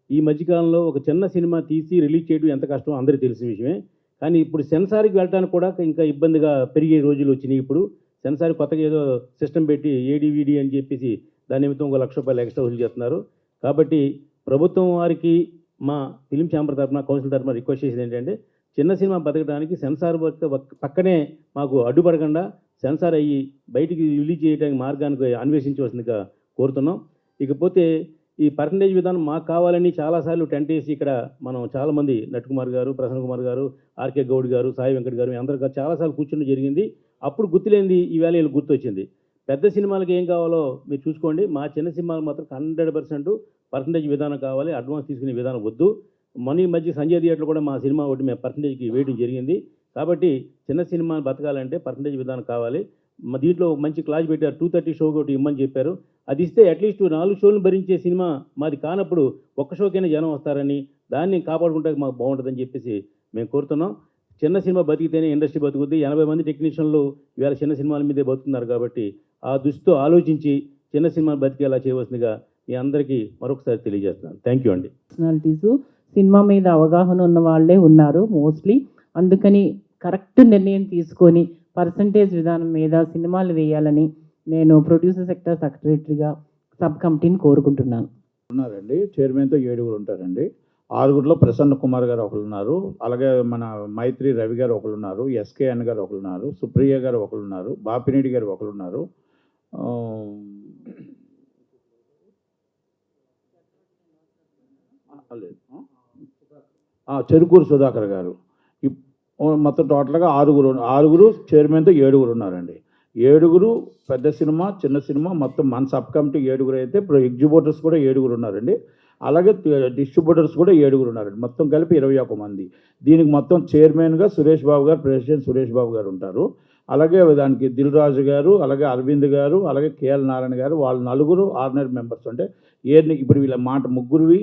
ఈ మధ్యకాలంలో ఒక చిన్న సినిమా తీసి రిలీజ్ చేయడం ఎంత కష్టమో అందరికీ తెలిసిన విషయమే. కానీ ఇప్పుడు సెన్సార్కి వెళ్ళడానికి కూడా ఇంకా ఇబ్బందిగా పెరిగే రోజులు వచ్చినాయి. ఇప్పుడు సెన్సార్ కొత్తగా ఏదో సిస్టమ్ పెట్టి ఏడీవీడీ అని చెప్పేసి దాని నిమిత్తం ₹1,00,000 ఎక్స్ట్రా వసూలు చేస్తున్నారు. కాబట్టి ప్రభుత్వం వారికి మా ఫిలిం ఛాంబర్ తరఫున కౌన్సిల్ తరఫున రిక్వెస్ట్ చేసేది ఏంటంటే, చిన్న సినిమా బతకడానికి సెన్సార్ పక్కనే మాకు అడ్డుపడకుండా సెన్సార్ అయ్యి బయటికి రిలీజ్ చేయడానికి మార్గానికి అన్వేషించవలసిందిగా కోరుతున్నాం. ఇకపోతే ఈ పర్సంటేజ్ విధానం మాకు కావాలని చాలాసార్లు టెంట్ వేసి ఇక్కడ మనం చాలామంది నట్కుమార్ గారు, ప్రసన్న కుమార్ గారు, ఆర్కే గౌడ్ గారు, సాయి వెంకట్ గారు అందరూ చాలాసార్లు కూర్చొని జరిగింది. అప్పుడు గుర్తులేంది ఈవేళ వీళ్ళు గుర్తొచ్చింది. పెద్ద సినిమాలకి ఏం కావాలో మీరు చూసుకోండి. మా చిన్న సినిమాలు మాత్రం 100% పర్సంటేజ్ విధానం కావాలి. అడ్వాన్స్ తీసుకునే విధానం వద్దు. ఈ మధ్య సంజయ్ థియేటర్లో కూడా మా సినిమా ఒకటి మేము పర్సంటేజ్కి వేయడం జరిగింది. కాబట్టి చిన్న సినిమా బతకాలంటే పర్సంటేజ్ విధానం కావాలి. దీంట్లో మంచి క్లాజ్ పెట్టారు. 230 షో ఒకటి ఇమ్మని చెప్పారు. అది ఇస్తే అట్లీస్ట్ 4 షోలను భరించే సినిమా మాది కానప్పుడు ఒక్క షోకైనా జనం వస్తారని, దాన్ని కాపాడుకుంటే మాకు బాగుంటుందని చెప్పేసి మేము కోరుతున్నాం. చిన్న సినిమా బతికితేనే ఇండస్ట్రీ బతుకుద్ది. 80 మంది టెక్నీషియన్లు ఇవాళ చిన్న సినిమాల మీదే బతుకుతున్నారు. కాబట్టి ఆ దృష్టితో ఆలోచించి చిన్న సినిమాలు బతికేలా చేయవలసిందిగా మీ అందరికీ మరొకసారి తెలియజేస్తున్నాను. థ్యాంక్ యూ అండి. పర్సనాలిటీసు సినిమా మీద అవగాహన ఉన్న వాళ్ళే ఉన్నారు మోస్ట్లీ. అందుకని కరెక్ట్ నిర్ణయం తీసుకొని పర్సంటేజ్ విధానం మీద సినిమాలు వేయాలని నేను ప్రొడ్యూసర్ సెక్టర్ సెక్రటరీగా సబ్ కమిటీని కోరుకుంటున్నాను. ఉన్నారండి. చైర్మన్తో 7 ఉంటారండి. 6లో ప్రసన్న కుమార్ గారు ఒకరు ఉన్నారు. అలాగే మన మైత్రి రవి గారు ఒకరు ఉన్నారు. ఎస్కేఎన్ గారు ఒకరు ఉన్నారు. సుప్రియ గారు ఒకరు ఉన్నారు. బాపినేడి గారు ఒకరు ఉన్నారు. చెరుకూరు సుధాకర్ గారు. మొత్తం టోటల్గా 6 చైర్మన్తో 7 ఉన్నారండి. 7 పెద్ద సినిమా చిన్న సినిమా మొత్తం మన సబ్ కమిటీ 7 అయితే ఇప్పుడు ఎగ్జిబ్యూటర్స్ కూడా 7 ఉన్నారండి. అలాగే డిస్ట్రిబ్యూటర్స్ కూడా 7 ఉన్నారండి. మొత్తం కలిపి 21 మంది. దీనికి మొత్తం చైర్మన్గా సురేష్ బాబు గారు, ప్రెసిడెంట్ సురేష్ బాబు గారు ఉంటారు. అలాగే దానికి దిల్ రాజు గారు, అలాగే అరవింద్ గారు, అలాగే కేఎల్ నారాయణ గారు, వాళ్ళు 4 ఆర్డినరీ మెంబర్స్. అంటే ఇప్పుడు వీళ్ళ మాట ముగ్గురువి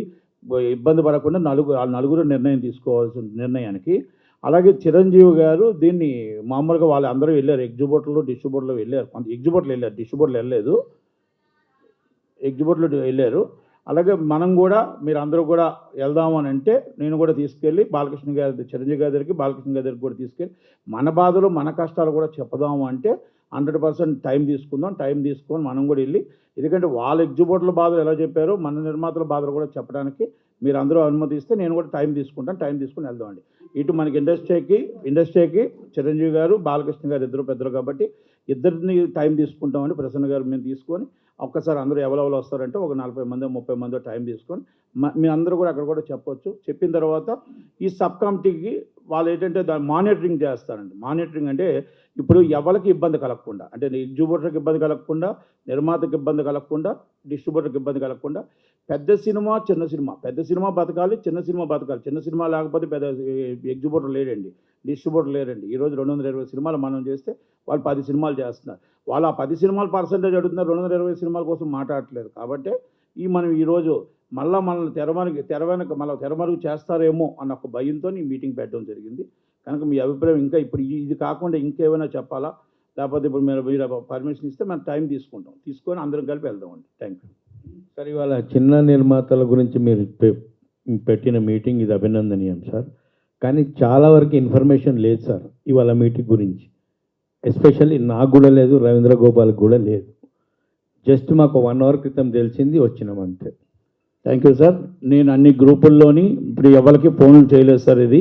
ఇబ్బంది పడకుండా 4 నిర్ణయం తీసుకోవాల్సిన నిర్ణయానికి. అలాగే చిరంజీవి గారు దీన్ని మామూలుగా వాళ్ళు అందరూ వెళ్ళారు. డిస్ట్రిబ్యూటర్లు వెళ్ళారు. కొంత ఎగ్జిబ్యూటర్లు వెళ్ళారు, డిస్ట్రిబ్యూటర్లు వెళ్ళలేదు. ఎగ్జిబ్యూటర్లు వెళ్ళారు. అలాగే మనం కూడా మీరు అందరూ కూడా వెళ్దామని అంటే నేను కూడా తీసుకెళ్ళి బాలకృష్ణ గారి చిరంజీవి గారి దగ్గరికి బాలకృష్ణ గారి దగ్గరికి కూడా తీసుకెళ్ళి మన బాధలు మన కష్టాలు కూడా చెప్పుదాము అంటే 100% టైం తీసుకుందాం, టైం తీసుకొని మనం కూడా వెళ్ళి, ఎందుకంటే వాళ్ళ ఎగ్జిబ్యూటర్ల బాధలు ఎలా చెప్పారో మన నిర్మాతల బాధలు కూడా చెప్పడానికి మీరు అందరూ అనుమతిస్తే నేను కూడా టైం తీసుకుంటాను, టైం తీసుకుని వెళ్దామండి. ఇటు మనకి ఇండస్ట్రీకి చిరంజీవి గారు, బాలకృష్ణ గారు ఇద్దరు పెద్దలు కాబట్టి ఇద్దరిని టైం తీసుకుంటామని ప్రసన్న గారు మేము తీసుకొని ఒక్కసారి అందరూ ఎవరెవరు వస్తారంటే ఒక 40 మందో 30 మందో టైం తీసుకొని మీ అందరూ కూడా అక్కడ కూడా చెప్పొచ్చు. చెప్పిన తర్వాత ఈ సబ్ కమిటీకి వాళ్ళు ఏంటంటే దాన్ని మానిటరింగ్ చేస్తారండి. మానిటరింగ్ అంటే ఇప్పుడు ఎవరికి ఇబ్బంది కలగకుండా, అంటే ఎగ్జిబ్యూటర్కి ఇబ్బంది కలగకుండా, నిర్మాతకి ఇబ్బంది కలగకుండా, డిస్ట్రిబ్యూటర్కి ఇబ్బంది కలగకుండా, పెద్ద సినిమా చిన్న సినిమా, పెద్ద సినిమా బతకాలి, చిన్న సినిమా బతకాలి. చిన్న సినిమా లేకపోతే పెద్ద ఎగ్జిబ్యూటర్ లేడండి, డిస్ట్రిబ్యూటర్ లేరండి. ఈరోజు 220 సినిమాలు మనం చేస్తే వాళ్ళు 10 సినిమాలు చేస్తున్నారు. వాళ్ళు ఆ 10 సినిమాలు పర్సెంటేజ్ అడుగుతున్నారు, 220 సినిమాల కోసం మాట్లాడట్లేదు. కాబట్టి మనం ఈరోజు మనల్ని తెరమరుగు చేస్తారేమో అన్న ఒక భయంతో ఈ మీటింగ్ పెట్టడం జరిగింది. కనుక మీ అభిప్రాయం ఇంకా ఇప్పుడు ఇది కాకుండా ఇంకేమైనా చెప్పాలా, లేకపోతే ఇప్పుడు మీరు పర్మిషన్ ఇస్తే మనం టైం తీసుకొని అందరం కలిపి వెళ్దామండి. Thank you. సార్, ఇవాళ చిన్న నిర్మాతల గురించి మీరు పెట్టిన మీటింగ్ ఇది అభినందనీయం సార్. కానీ చాలా వరకు ఇన్ఫర్మేషన్ లేదు సార్ ఇవాళ మీటింగ్ గురించి. ఎస్పెషల్లీ నాకు కూడా లేదు, రవీంద్ర గోపాల్కి కూడా లేదు. జస్ట్ మాకు 1 అవర్ క్రితం తెలిసింది, వచ్చినాం అంతే. Thank you sir. నేను అన్ని గ్రూపుల్లోని ఇప్పుడు ఎవరికి ఫోన్లు చేయలేదు సార్. ఇది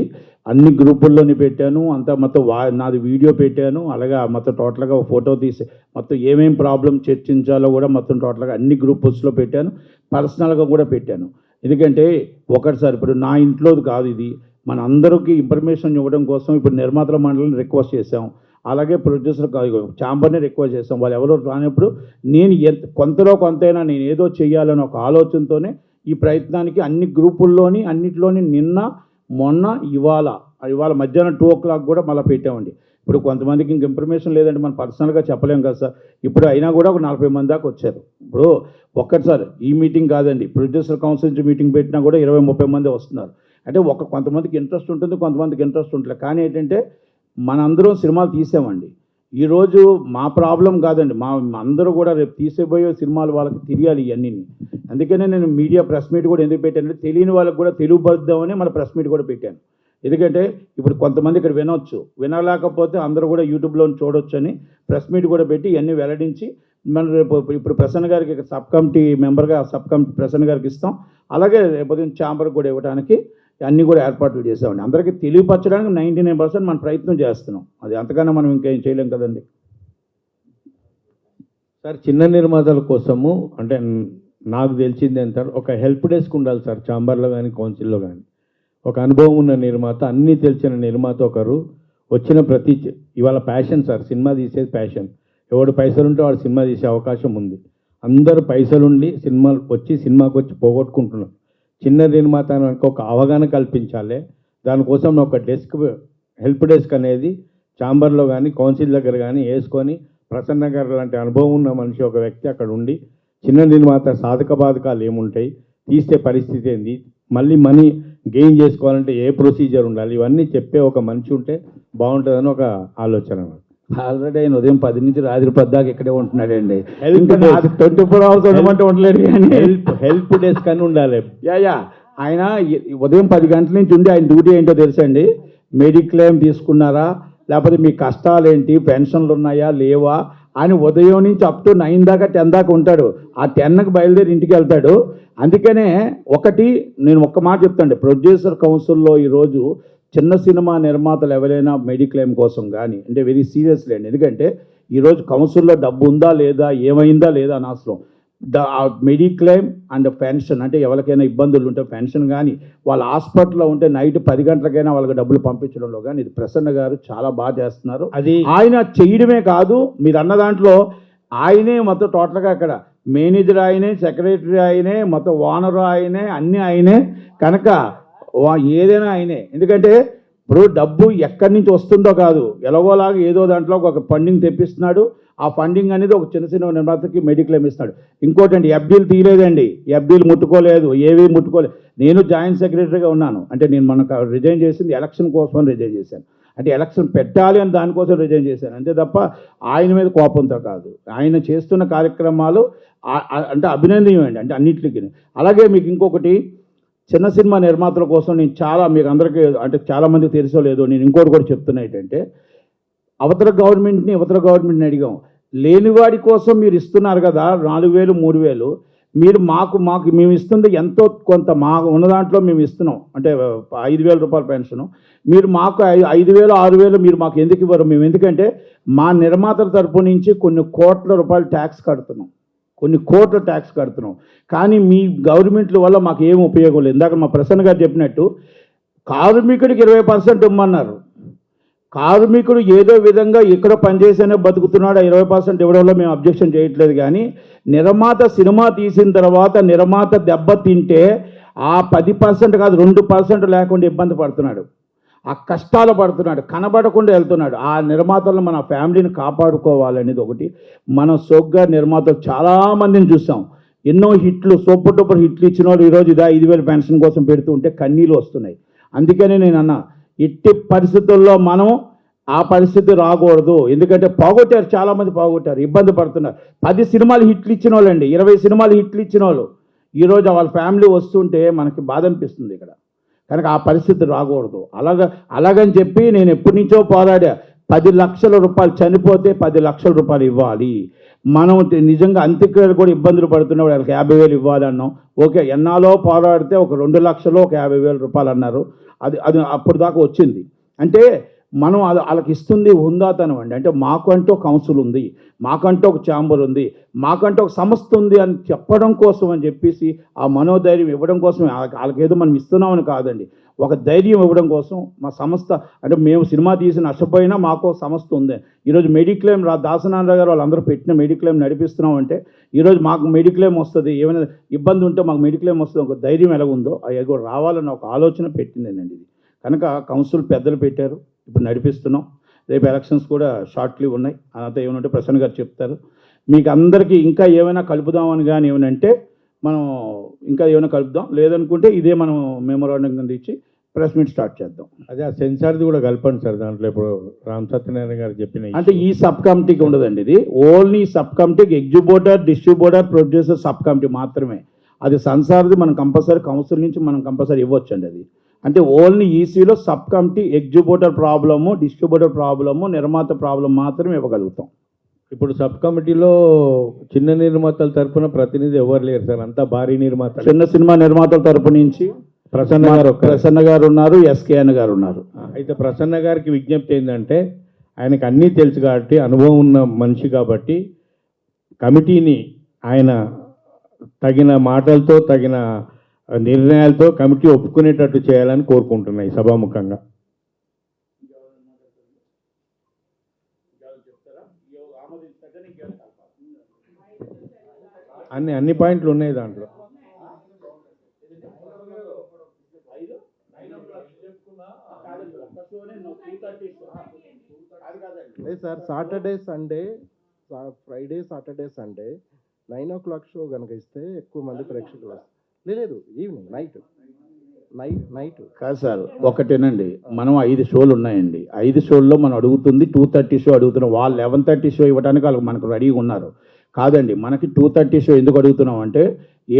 అన్ని గ్రూపుల్లోని పెట్టాను, అంతా మొత్తం నాది వీడియో పెట్టాను, అలాగే మొత్తం టోటల్గా ఒక ఫోటో తీసి మొత్తం ఏమేం ప్రాబ్లం చర్చించాలో కూడా మొత్తం టోటల్గా అన్ని గ్రూప్స్లో పెట్టాను, పర్సనల్గా కూడా పెట్టాను. ఎందుకంటే ఒకటి సార్, ఇప్పుడు నా ఇంట్లోది కాదు ఇది, మన అందరికీ ఇన్ఫర్మేషన్ ఇవ్వడం కోసం ఇప్పుడు నిర్మాతల మండలిని రిక్వెస్ట్ చేశాం, అలాగే ప్రొడ్యూసర్ ఛాంబర్ని రిక్వెస్ట్ చేస్తాం. వాళ్ళు ఎవరో రానప్పుడు నేను కొంతలో కొంతైనా నేను ఏదో చెయ్యాలని ఒక ఆలోచనతోనే ఈ ప్రయత్నానికి అన్ని గ్రూపుల్లోని అన్నింటిలోని నిన్న మొన్న ఇవాళ మధ్యాహ్నం 2 o'clock కూడా మళ్ళీ పెట్టామండి. ఇప్పుడు కొంతమందికి ఇంక ఇన్ఫర్మేషన్ లేదంటే మనం పర్సనల్గా చెప్పలేం కదా సార్. ఇప్పుడు అయినా కూడా ఒక 40 మంది దాకా వచ్చారు. ఇప్పుడు ఒక్కటిసారి ఈ మీటింగ్ కాదండి, ప్రొడ్యూసర్ కౌన్సిల్ నుంచి మీటింగ్ పెట్టినా కూడా 20-30 మంది వస్తున్నారు. అంటే కొంతమందికి ఇంట్రెస్ట్ ఉంటుంది, కొంతమందికి ఇంట్రెస్ట్ ఉంటుంది. కానీ ఏంటంటే మనందరం సినిమాలు తీసామండి. ఈరోజు మా ప్రాబ్లం కాదండి, అందరూ కూడా రేపు తీసేపోయే సినిమాలు వాళ్ళకి తెలియాలి ఇవన్నీ. అందుకనే నేను మీడియా ప్రెస్ మీట్ కూడా ఎందుకు పెట్టానంటే తెలియని వాళ్ళకి కూడా తెలియపరుద్దామని మన ప్రెస్ మీట్ కూడా పెట్టాను. ఎందుకంటే ఇప్పుడు కొంతమంది ఇక్కడ వినలేకపోతే అందరూ కూడా యూట్యూబ్లో చూడొచ్చు అని ప్రెస్ మీట్ కూడా పెట్టి ఇవన్నీ వెల్లడించి మనం రేపు ఇప్పుడు ప్రసన్న గారికి సబ్ కమిటీ మెంబర్గా ప్రసన్న గారికి ఇస్తాం. అలాగే రేపు ఛాంబర్ కూడా ఇవ్వడానికి అన్నీ కూడా ఏర్పాట్లు చేసామండి. అందరికీ తెలియపరచడానికి 99% మనం ప్రయత్నం చేస్తున్నాం. అది అంతకన్నా మనం ఇంకేం చేయలేం కదండి సార్. చిన్న నిర్మాతల కోసము అంటే నాకు తెలిసింది ఏంటంటే ఒక హెల్ప్ డెస్క్ ఉండాలి సార్, ఛాంబర్లో కానీ కౌన్సిల్లో కానీ. ఒక అనుభవం ఉన్న నిర్మాత, అన్నీ తెలిసిన నిర్మాత ఒకరు వచ్చిన ఇవాళ ప్యాషన్ సార్, సినిమా తీసేది ప్యాషన్. ఎవడు పైసలుంటే వాడు సినిమా తీసే అవకాశం ఉంది. అందరూ పైసలుండి సినిమాకి వచ్చి పోగొట్టుకుంటున్నారు. చిన్న నిర్మాత అనుకో ఒక అవగాహన కల్పించాలి. దానికోసం ఒక హెల్ప్ డెస్క్ అనేది ఛాంబర్లో కానీ కౌన్సిల్ దగ్గర కానీ వేసుకొని ప్రసన్న గారు లాంటి అనుభవం ఉన్న మనిషి ఒక వ్యక్తి అక్కడ ఉండి చిన్న నిర్మాత సాధక బాధకాలు ఏముంటాయి, తీసే పరిస్థితి ఏంది, మళ్ళీ మనీ గెయిన్ చేసుకోవాలంటే ఏ ప్రొసీజర్ ఉండాలి, ఇవన్నీ చెప్పే ఒక మనిషి ఉంటే బాగుంటుందని ఒక ఆలోచన. ఆల్రెడీ ఆయన ఉదయం 10 నుంచి రాత్రి 10 దాకా ఇక్కడే ఉంటున్నాడండి. 24 hours ఉండమంటే ఉండలేడు, కానీ హెల్ప్ డెస్క్ అని ఉండాలి. ఆయన ఉదయం 10 గంటల నుంచి ఉండి ఆయన డ్యూటీ ఏంటో తెలుసండి. మెడిక్లెయిమ్ తీసుకున్నారా, లేకపోతే మీ కష్టాలు ఏంటి, పెన్షన్లు ఉన్నాయా లేవా అని ఉదయం నుంచి అప్ టు 9 దాకా 10 దాకా ఉంటాడు. ఆ 10కి బయలుదేరి ఇంటికి వెళ్తాడు. అందుకనే నేను ఒక్క మాట చెప్తాండి, ప్రొడ్యూసర్ కౌన్సిల్లో ఈరోజు చిన్న సినిమా నిర్మాతలు ఎవరైనా మెడిక్లెయిమ్ కోసం కానీ అంటే వెరీ సీరియస్లీ అండి. ఎందుకంటే ఈరోజు కౌన్సిల్లో డబ్బు ఉందా లేదా, ఏమైందా లేదా అని అవసరం. మెడిక్లెయిమ్ అండ్ పెన్షన్ అంటే ఎవరికైనా ఇబ్బందులు ఉంటే పెన్షన్ కానీ, వాళ్ళ హాస్పిటల్లో ఉంటే నైట్ 10 గంటలకైనా వాళ్ళకి డబ్బులు పంపించడంలో కానీ ఇది ప్రసన్న గారు చాలా బాగా చేస్తున్నారు. అది ఆయన చేయడమే కాదు, మీరు అన్న దాంట్లో ఆయనే మొత్తం టోటల్గా అక్కడ మేనేజర్ ఆయనే, సెక్రటరీ ఆయనే, మొత్తం ఓనర్ ఆయనే, అన్నీ ఆయనే. కనుక ఏదైనా ఆయనే. ఎందుకంటే ఇప్పుడు డబ్బు ఎక్కడి నుంచి వస్తుందో కాదు, ఎలాగోలాగా ఏదో దాంట్లో ఒక ఫండింగ్ తెప్పిస్తున్నాడు. ఆ ఫండింగ్ అనేది ఒక చిన్న చిన్న నిర్మాతకి మెడిక్లెయిమ్ ఇస్తాడు. ఇంకోటండి, ఎఫ్డీలు తీయలేదండి, ఎఫ్డీలు ముట్టుకోలేదు, ఏవి ముట్టుకోలేదు. నేను జాయింట్ సెక్రటరీగా ఉన్నాను. అంటే నేను మనకు రిజైన్ చేసింది ఎలక్షన్ కోసం రిజైన్ చేశాను. అంటే ఎలక్షన్ పెట్టాలి అని దానికోసం రిజైన్ చేశాను అంతే తప్ప ఆయన మీద కోపంతో కాదు. ఆయన చేస్తున్న కార్యక్రమాలు అంటే అభినందనీయమండి, అంటే అన్నింటికి. అలాగే మీకు ఇంకొకటి, చిన్న సినిమా నిర్మాతల కోసం నేను మీకు అందరికీ అంటే చాలామందికి తెలుసో లేదో నేను ఇంకోటి కూడా చెప్తున్నా ఏంటంటే అవతల గవర్నమెంట్ని అడిగాం. లేనివాడి కోసం మీరు ఇస్తున్నారు కదా 4,000 3,000, మీరు మాకు మేము ఇస్తుంది ఎంతో కొంత మా ఉన్న దాంట్లో మేము ఇస్తున్నాం, అంటే 5,000 రూపాయల పెన్షను. మీరు మాకు 5,000 6,000 మీరు మాకు ఎందుకు ఇవ్వరు? మేము ఎందుకంటే మా నిర్మాతల తరపు నుంచి కొన్ని కోట్ల రూపాయలు ట్యాక్స్ కడుతున్నాం, కానీ మీ గవర్నమెంట్ల వల్ల మాకు ఏం ఉపయోగం లేదు. ఇందాక మా ప్రసన్న గారు చెప్పినట్టు కార్మికుడికి 20% ఇమ్మన్నారు. కార్మికుడు ఏదో విధంగా ఇక్కడ పనిచేసేనే బతుకుతున్నాడు, 20% ఇవ్వడంలో మేము అబ్జెక్షన్ చేయట్లేదు. కానీ నిర్మాత సినిమా తీసిన తర్వాత నిర్మాత దెబ్బ తింటే ఆ 10% కాదు 2% లేకుండా ఇబ్బంది పడుతున్నాడు, ఆ కష్టాలు పడుతున్నాడు, కనబడకుండా వెళ్తున్నాడు. ఆ నిర్మాతలను మన ఫ్యామిలీని కాపాడుకోవాలనేది ఒకటి. మనం సోగ్గా నిర్మాతలు చాలామందిని చూసాం, ఎన్నో హిట్లు సూపర్ డూపర్ హిట్లు ఇచ్చిన వాళ్ళు ఈరోజు ఇదా 5,000 పెన్షన్ కోసం పెడుతూ ఉంటే కన్నీళ్ళు వస్తున్నాయి. అందుకనే నేను అన్నా, ఎట్టి పరిస్థితుల్లో మనం ఆ పరిస్థితి రాకూడదు. ఎందుకంటే పోగొట్టారు, చాలామంది పోగొట్టారు, ఇబ్బంది పడుతున్నారు. 10 సినిమాలు హిట్లు ఇచ్చిన వాళ్ళండి, 20 సినిమాలు హిట్లు ఇచ్చిన వాళ్ళు ఈరోజు వాళ్ళ ఫ్యామిలీ వస్తుంటే మనకి బాధ అనిపిస్తుంది ఇక్కడ. కనుక ఆ పరిస్థితి రాకూడదు. అలాగని చెప్పి నేను ఎప్పటి నుంచో పోరాడా, 10 లక్షల రూపాయలు చనిపోతే 10 లక్షల రూపాయలు ఇవ్వాలి. మనం నిజంగా అంత్యక్రియలు కూడా ఇబ్బందులు పడుతున్న వాళ్ళకి 50,000 ఇవ్వాలన్నాం. ఓకే, ఎన్నాలో పోరాడితే ఒక 2 లక్షలు ఒక 50,000 రూపాయలు అన్నారు. అది అప్పుడు దాకా వచ్చింది. అంటే మనం వాళ్ళకి ఇస్తుంది హుందాతనం అండి. అంటే మాకంటూ ఒక కౌన్సిల్ ఉంది, మాకంటూ ఒక ఛాంబర్ ఉంది, మాకంటూ ఒక సంస్థ ఉంది అని చెప్పడం కోసం అని చెప్పేసి ఆ మనోధైర్యం ఇవ్వడం కోసం వాళ్ళకేదో మనం ఇస్తున్నామని కాదండి, ఒక ధైర్యం ఇవ్వడం కోసం మా సంస్థ. అంటే మేము సినిమా తీసి నష్టపోయినా మాకు సంస్థ ఉంది. ఈరోజు మెడిక్లెయిమ్ దాసనారాయణ గారు వాళ్ళందరూ పెట్టిన మెడిక్లెయిమ్ నడిపిస్తున్నాం అంటే ఈరోజు మాకు మెడిక్లెయిమ్ వస్తుంది, ఏమైనా ఇబ్బంది ఉంటే మాకు మెడిక్లెయిమ్ వస్తుంది, ఒక ధైర్యం ఎలాగుందో అది కూడా రావాలన్న ఒక ఆలోచన పెట్టిందేనండి ఇది. కనుక కౌన్సిల్ పెద్దలు పెట్టారు, ఇప్పుడు నడిపిస్తున్నాం. రేపు ఎలక్షన్స్ కూడా షార్ట్లీ ఉన్నాయి, అదంతా ఏమంటే ప్రసన్న గారు చెప్తారు. మీకు అందరికీ ఇంకా ఏమైనా కలుపుదామని కానీ ఏమనంటే మనం ఇంకా ఏమైనా కలుపుదాం, లేదనుకుంటే ఇదే మనం మెమోరాండం కింద ఇచ్చి ప్రెస్ మీట్ స్టార్ట్ చేద్దాం. అదే ఆ సెన్సార్ది కూడా కలపండి సార్ దాంట్లో. ఇప్పుడు రామ్ సత్యనారాయణ గారు చెప్పిన అంటే ఈ సబ్ కమిటీకి ఉండదండి, ఇది ఓన్లీ సబ్ కమిటీకి exhibitor distributor producer sub committee మాత్రమే. అది సెన్సార్ది మనం కంపల్సరీ కౌన్సిల్ నుంచి మనం కంపల్సరీ ఇవ్వచ్చండి. అది అంటే ఓన్లీ ఈసీలో sub committee exhibitor problem, distributor problem, నిర్మాత ప్రాబ్లం మాత్రమే ఇవ్వగలుగుతాం. ఇప్పుడు సబ్ కమిటీలో చిన్న నిర్మాతల తరపున ప్రతినిధి ఎవరు లేరు సార్, అంతా భారీ నిర్మాత. చిన్న సినిమా నిర్మాతల తరపు నుంచి ప్రసన్న గారు ఉన్నారు, ఎస్కేఎన్ గారు ఉన్నారు. అయితే ప్రసన్న గారికి విజ్ఞప్తి ఏంటంటే, ఆయనకు అన్నీ తెలుసు కాబట్టి, అనుభవం ఉన్న మనిషి కాబట్టి, కమిటీని ఆయన తగిన మాటలతో తగిన నిర్ణయాలతో కమిటీ ఒప్పుకునేటట్టు చేయాలని కోరుకుంటున్నాయి సభాముఖంగా. అన్ని పాయింట్లు ఉన్నాయి దాంట్లో. లేదు sir, Saturday Sunday, Friday Saturday Sunday 9 o'clock show కనుక ఇస్తే ఎక్కువ మంది ప్రేక్షకులు వస్తారు. లేదు ఈవినింగ్ నైట్ కాదు సార్, ఒకటేనండి, మనం 5 షోలు ఉన్నాయండి. 5 షోల్లో మనం అడుగుతుంది 2:30 షో అడుగుతున్నాం. వాళ్ళు 11:30 షో ఇవ్వడానికి వాళ్ళకి మనకు రెడీగా ఉన్నారు. కాదండి, మనకి 2:30 షో ఎందుకు అడుగుతున్నాం అంటే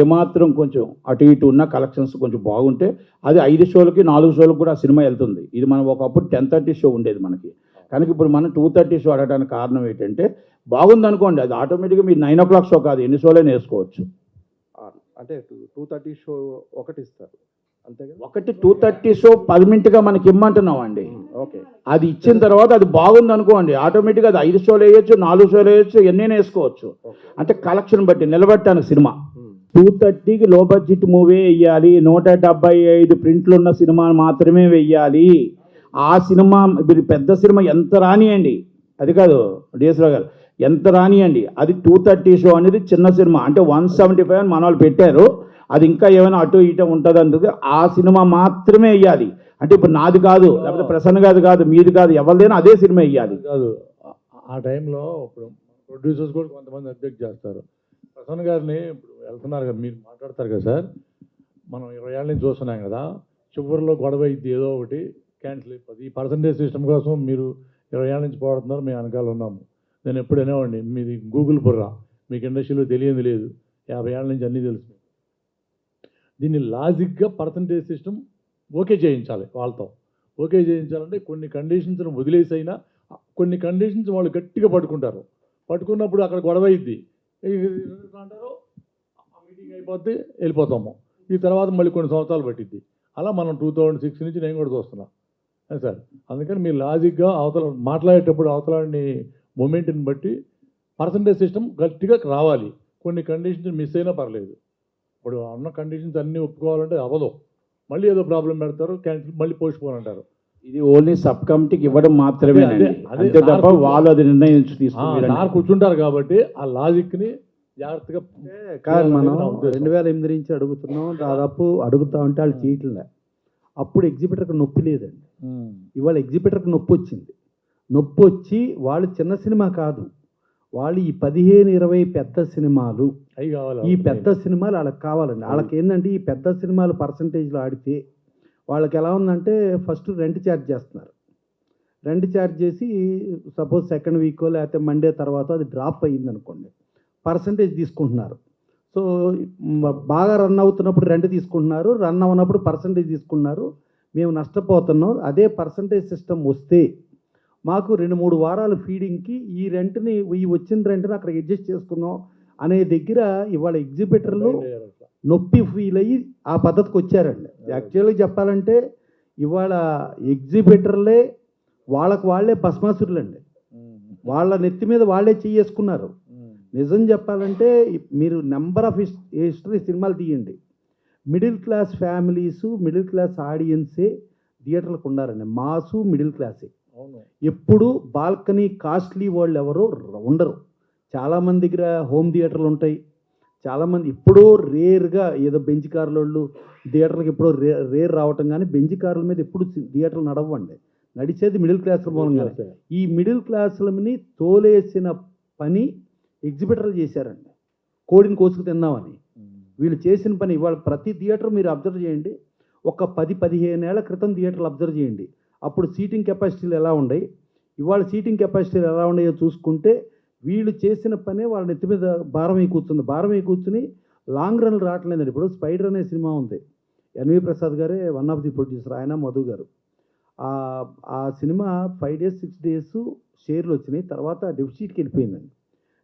ఏమాత్రం కొంచెం అటు ఇటు ఉన్న కలెక్షన్స్ కొంచెం బాగుంటే అది 5 షోలకి 4 షోలకు కూడా ఆ సినిమా వెళ్తుంది. ఇది మనం ఒకప్పుడు 10:30 షో ఉండేది మనకి. కనుక ఇప్పుడు మనం 2:30 షో అడగడానికి కారణం ఏంటంటే బాగుందనుకోండి, అది ఆటోమేటిక్గా మీరు 9 o'clock షో కాదు, ఎన్ని షోలైనా వేసుకోవచ్చు. అంటే 2:30 షో ఒకటి ఇస్తారు అంతే కదా. ఒకటి 2:30 షో పర్మనెంట్గా మనకి ఇమ్మంటున్నాం అండి. ఓకే, అది ఇచ్చిన తర్వాత అది బాగుంది అనుకోండి, ఆటోమేటిక్గా అది 5 షోలు వేయచ్చు, 4 షోలు వేయచ్చు, ఎన్నైనా వేసుకోవచ్చు. అంటే కలెక్షన్ బట్టి నిలబెట్టాను సినిమా. 2:30కి లో బడ్జెట్ మూవీ వేయాలి, 175 ప్రింట్లు ఉన్న సినిమా మాత్రమే వెయ్యాలి. ఆ సినిమా మీరు పెద్ద సినిమా ఎంత రానియండి, అది కాదు డిఎస్రావు గారు, ఎంత రానియండి, అది 2:30 షో అనేది చిన్న సినిమా. అంటే 175 అని మన వాళ్ళు పెట్టారు, అది ఇంకా ఏమైనా అటు ఇటు ఉంటుంది అంటే ఆ సినిమా మాత్రమే వెయ్యాలి. అంటే ఇప్పుడు నాది కాదు, లేకపోతే ప్రసన్న గారి కాదు, మీది కాదు, ఎవరిదైనా అదే సినిమా వెయ్యాలి. కాదు, ఆ టైంలో ఇప్పుడు ప్రొడ్యూసర్స్ కూడా కొంతమంది అబ్జెక్ట్ చేస్తారు. ప్రసన్న గారిని ఇప్పుడు వెళ్తున్నారు కదా, మీరు మాట్లాడతారు కదా సార్, మనం 20 ఏళ్ళ నుంచి చూస్తున్నాం కదా, చివరిలో గొడవ ఇది ఏదో ఒకటి క్యాన్సిల్ అయిపోతుంది. ఈ పర్సంటేజ్ సిస్టమ్ కోసం మీరు 20 ఏళ్ళ నుంచి పోడుతున్నారు, మేము వెనకాల ఉన్నాము. నేను ఎప్పుడు అనేవాడిని, మీది గూగుల్ బుర్రా, మీకు ఇండస్ట్రీలో తెలియదు లేదు, 50 ఏళ్ళ నుంచి అన్నీ తెలుసు. దీన్ని లాజిక్గా పర్సంటేజ్ సిస్టమ్ ఓకే చేయించాలి, వాళ్ళతో ఓకే చేయించాలంటే కొన్ని కండిషన్స్ను వదిలేసైనా కొన్ని కండిషన్స్ వాళ్ళు గట్టిగా పట్టుకుంటారు. పట్టుకున్నప్పుడు అక్కడ గొడవ అయ్యిద్ది. అంటారు ఆ మీటింగ్ అయిపోద్ది, వెళ్ళిపోతాము. ఈ తర్వాత మళ్ళీ కొన్ని సంవత్సరాలు పట్టిద్ది. అలా మనం 2006 నుంచి నేను కూడా చూస్తున్నా సార్. అందుకని మీరు లాజిక్గా అవతల మాట్లాడేటప్పుడు అవతలాన్ని మూమెంట్ని బట్టి పర్సంటేజ్ సిస్టమ్ గట్టిగా రావాలి. కొన్ని కండిషన్స్ మిస్ అయినా పర్లేదు. ఇప్పుడు ఉన్న కండిషన్స్ అన్నీ ఒప్పుకోవాలంటే అవ్వదు. మళ్ళీ ఏదో ప్రాబ్లం పెడతారు, క్యాన్సిల్, మళ్ళీ పోస్ట్ పోన్ అంటారు. ఇది ఓన్లీ సబ్ కమిటీకి ఇవ్వడం మాత్రమే, అదే అంతే తప్ప వాళ్ళు అది నిర్ణయించి సార్ తీసుకుంటారు. కూర్చుంటారు కాబట్టి ఆ లాజిక్ని జాగ్రత్తగా కాదు, మనం నా ఉద్దేశం. 2008 నుంచి అడుగుతున్నాం, దాదాపు అడుగుతా ఉంటే వాళ్ళు చేయట్లే. అప్పుడు ఎగ్జిబిటర్కి నొప్పి లేదండి. ఇవాళ ఎగ్జిబిటర్కి నొప్పి వచ్చింది. నొప్పి వచ్చి వాళ్ళు చిన్న సినిమా కాదు, వాళ్ళు ఈ 15-20 పెద్ద సినిమాలు, అవి కావాలి. ఈ పెద్ద సినిమాలు వాళ్ళకి కావాలండి. వాళ్ళకి ఏంటంటే ఈ పెద్ద సినిమాలు పర్సంటేజ్లో ఆడితే వాళ్ళకి ఎలా ఉందంటే ఫస్ట్ రెంట్ ఛార్జ్ చేస్తున్నారు. రెంట్ ఛార్జ్ చేసి సపోజ్ సెకండ్ వీకో లేకపోతే మండే తర్వాత అది డ్రాప్ అయ్యింది అనుకోండి, పర్సంటేజ్ తీసుకుంటున్నారు. సో బాగా రన్ అవుతున్నప్పుడు రెంట్ తీసుకుంటున్నారు, రన్ అవునప్పుడు పర్సంటేజ్ తీసుకుంటున్నారు. మేము నష్టపోతున్నాం. అదే పర్సంటేజ్ సిస్టమ్ వస్తే మాకు 2-3 వారాలు ఫీడింగ్కి ఈ రెంట్ని, ఈ వచ్చిన రెంట్ని అక్కడ అడ్జస్ట్ చేసుకుందాం అనే దగ్గర ఇవాళ ఎగ్జిబిటర్లు నొప్పి ఫీల్ అయ్యి ఆ పద్ధతికి వచ్చారండి. యాక్చువల్గా చెప్పాలంటే ఇవాళ ఎగ్జిబిటర్లే వాళ్ళే భస్మాసురులండి. వాళ్ళ నెత్తి మీద వాళ్ళే చేసుకున్నారు. నిజం చెప్పాలంటే మీరు నెంబర్ ఆఫ్ హిస్టరీ సినిమాలు తీయండి, middle class families, middle class ఆడియన్సే థియేటర్లకు ఉండారండి. మాసు మిడిల్ క్లాసే. ఎప్పుడు బాల్కనీ కాస్ట్లీ వాళ్ళు ఎవరో ఉండరు. చాలామంది దగ్గర హోమ్ థియేటర్లు ఉంటాయి. చాలామంది ఇప్పుడు రేర్గా ఏదో బెంచ్ కార్లు థియేటర్లకు ఎప్పుడో రేర్ రావటం, కానీ బెంచ్ కార్ల మీద ఎప్పుడు థియేటర్లు నడవండి. నడిచేది మిడిల్ క్లాసుల మూలంగానే. ఈ మిడిల్ క్లాసులని తోలేసిన పని ఎగ్జిబిటర్లు చేశారండి. కోడిని కోసుకు తిందామని వీళ్ళు చేసిన పని. ఇవాళ ప్రతి థియేటర్ మీరు అబ్జర్వ్ చేయండి, ఒక 10-15 ఏళ్ల క్రితం థియేటర్లు అబ్జర్వ్ చేయండి. అప్పుడు సీటింగ్ కెపాసిటీలు ఎలా ఉన్నాయి, ఇవాళ సీటింగ్ కెపాసిటీలు ఎలా ఉన్నాయో చూసుకుంటే వీళ్ళు చేసిన పనే వాళ్ళ నెత్తి మీద భారం అయి కూర్చుంది. భారం అయి కూర్చుని లాంగ్ రన్లు రావట్లేదండి. ఇప్పుడు స్పైడర్ అనే సినిమా ఉంది, ఎన్వి ప్రసాద్ గారే వన్ ఆఫ్ ది ప్రొడ్యూసర్, ఆయన మధు గారు. ఆ సినిమా 5 days 6 days షేర్లు వచ్చినాయి. తర్వాత డెఫిసిట్కి వెళ్ళిపోయిందండి.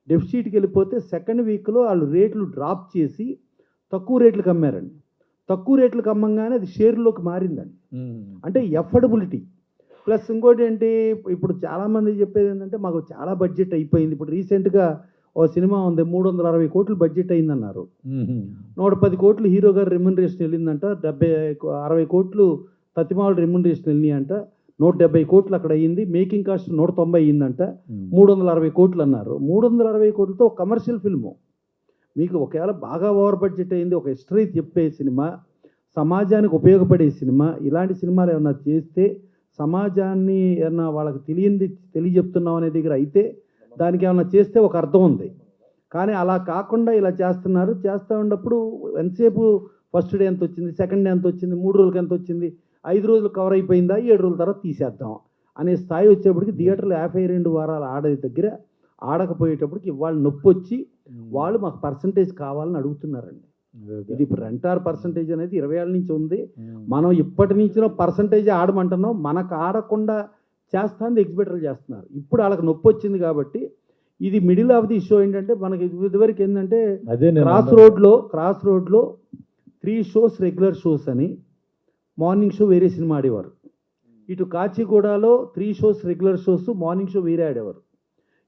డెఫిసిట్కి వెళ్ళిపోతే సెకండ్ వీక్లో వాళ్ళు రేట్లు డ్రాప్ చేసి తక్కువ రేట్లకు అమ్మారండి. తక్కువ రేట్లకు అమ్మంగానే అది షేర్లోకి మారిందండి. అంటే ఎఫర్డబిలిటీ ప్లస్ ఇంకోటి ఏంటి, ఇప్పుడు చాలామంది చెప్పేది ఏంటంటే మాకు చాలా బడ్జెట్ అయిపోయింది. ఇప్పుడు రీసెంట్గా ఓ సినిమా ఉంది, 360 కోట్లు బడ్జెట్ అయిందన్నారు. 110 కోట్లు హీరో గారు రెమ్యునరేషన్ వెళ్ళిందంట, 60 కోట్లు తతిమావుల రెమ్యునరేషన్ వెళ్ళినాయి అంట, 170 కోట్లు అక్కడ అయ్యింది. మేకింగ్ కాస్ట్ 190 అయ్యిందంట, 360 కోట్లు అన్నారు. 360 కోట్లతో కమర్షియల్ ఫిల్ము మీకు ఒకవేళ బాగా ఓవర్ బడ్జెట్ అయింది, ఒక హిస్టరీ చెప్పే సినిమా, సమాజానికి ఉపయోగపడే సినిమా, ఇలాంటి సినిమాలు ఏమన్నా చేస్తే సమాజాన్ని ఏమన్నా వాళ్ళకి తెలియజెప్తున్నాం అనే దగ్గర అయితే దానికి ఏమన్నా చేస్తే ఒక అర్థం ఉంది. కానీ అలా కాకుండా ఇలా చేస్తున్నారు. చేస్తూ ఉన్నప్పుడు ఎంతసేపు ఫస్ట్ డే ఎంత వచ్చింది, సెకండ్ డే ఎంత వచ్చింది, 3 రోజులకి ఎంత వచ్చింది, 5 రోజులు కవర్ అయిపోయిందా, 7 రోజుల తర్వాత తీసేద్దాం అనే స్థాయి వచ్చేప్పటికి థియేటర్లు 52 వారాలు ఆడే దగ్గర ఆడకపోయేటప్పటికి వాళ్ళు నొప్పి వచ్చి వాళ్ళు మాకు పర్సంటేజ్ కావాలని అడుగుతున్నారండి. ఇది ఇప్పుడు రెంటార్ పర్సంటేజ్ అనేది 20 ఏళ్ళ నుంచి ఉంది. మనం ఇప్పటి నుంచినో పర్సంటేజ్ ఆడమంటున్నాం, మనకు ఆడకుండా చేస్తాను ఎగ్జిబిటర్లు చేస్తున్నారు. ఇప్పుడు వాళ్ళకి నొప్పి వచ్చింది కాబట్టి ఇది మిడిల్ ఆఫ్ ది షో. ఏంటంటే మనకి ఇదివరకు ఏంటంటే క్రాస్ రోడ్లో 3 shows రెగ్యులర్ షోస్ అని, మార్నింగ్ షో వేరే సినిమా ఆడేవారు. ఇటు కాచిగూడలో 3 shows regular shows, morning show వేరే ఆడేవారు.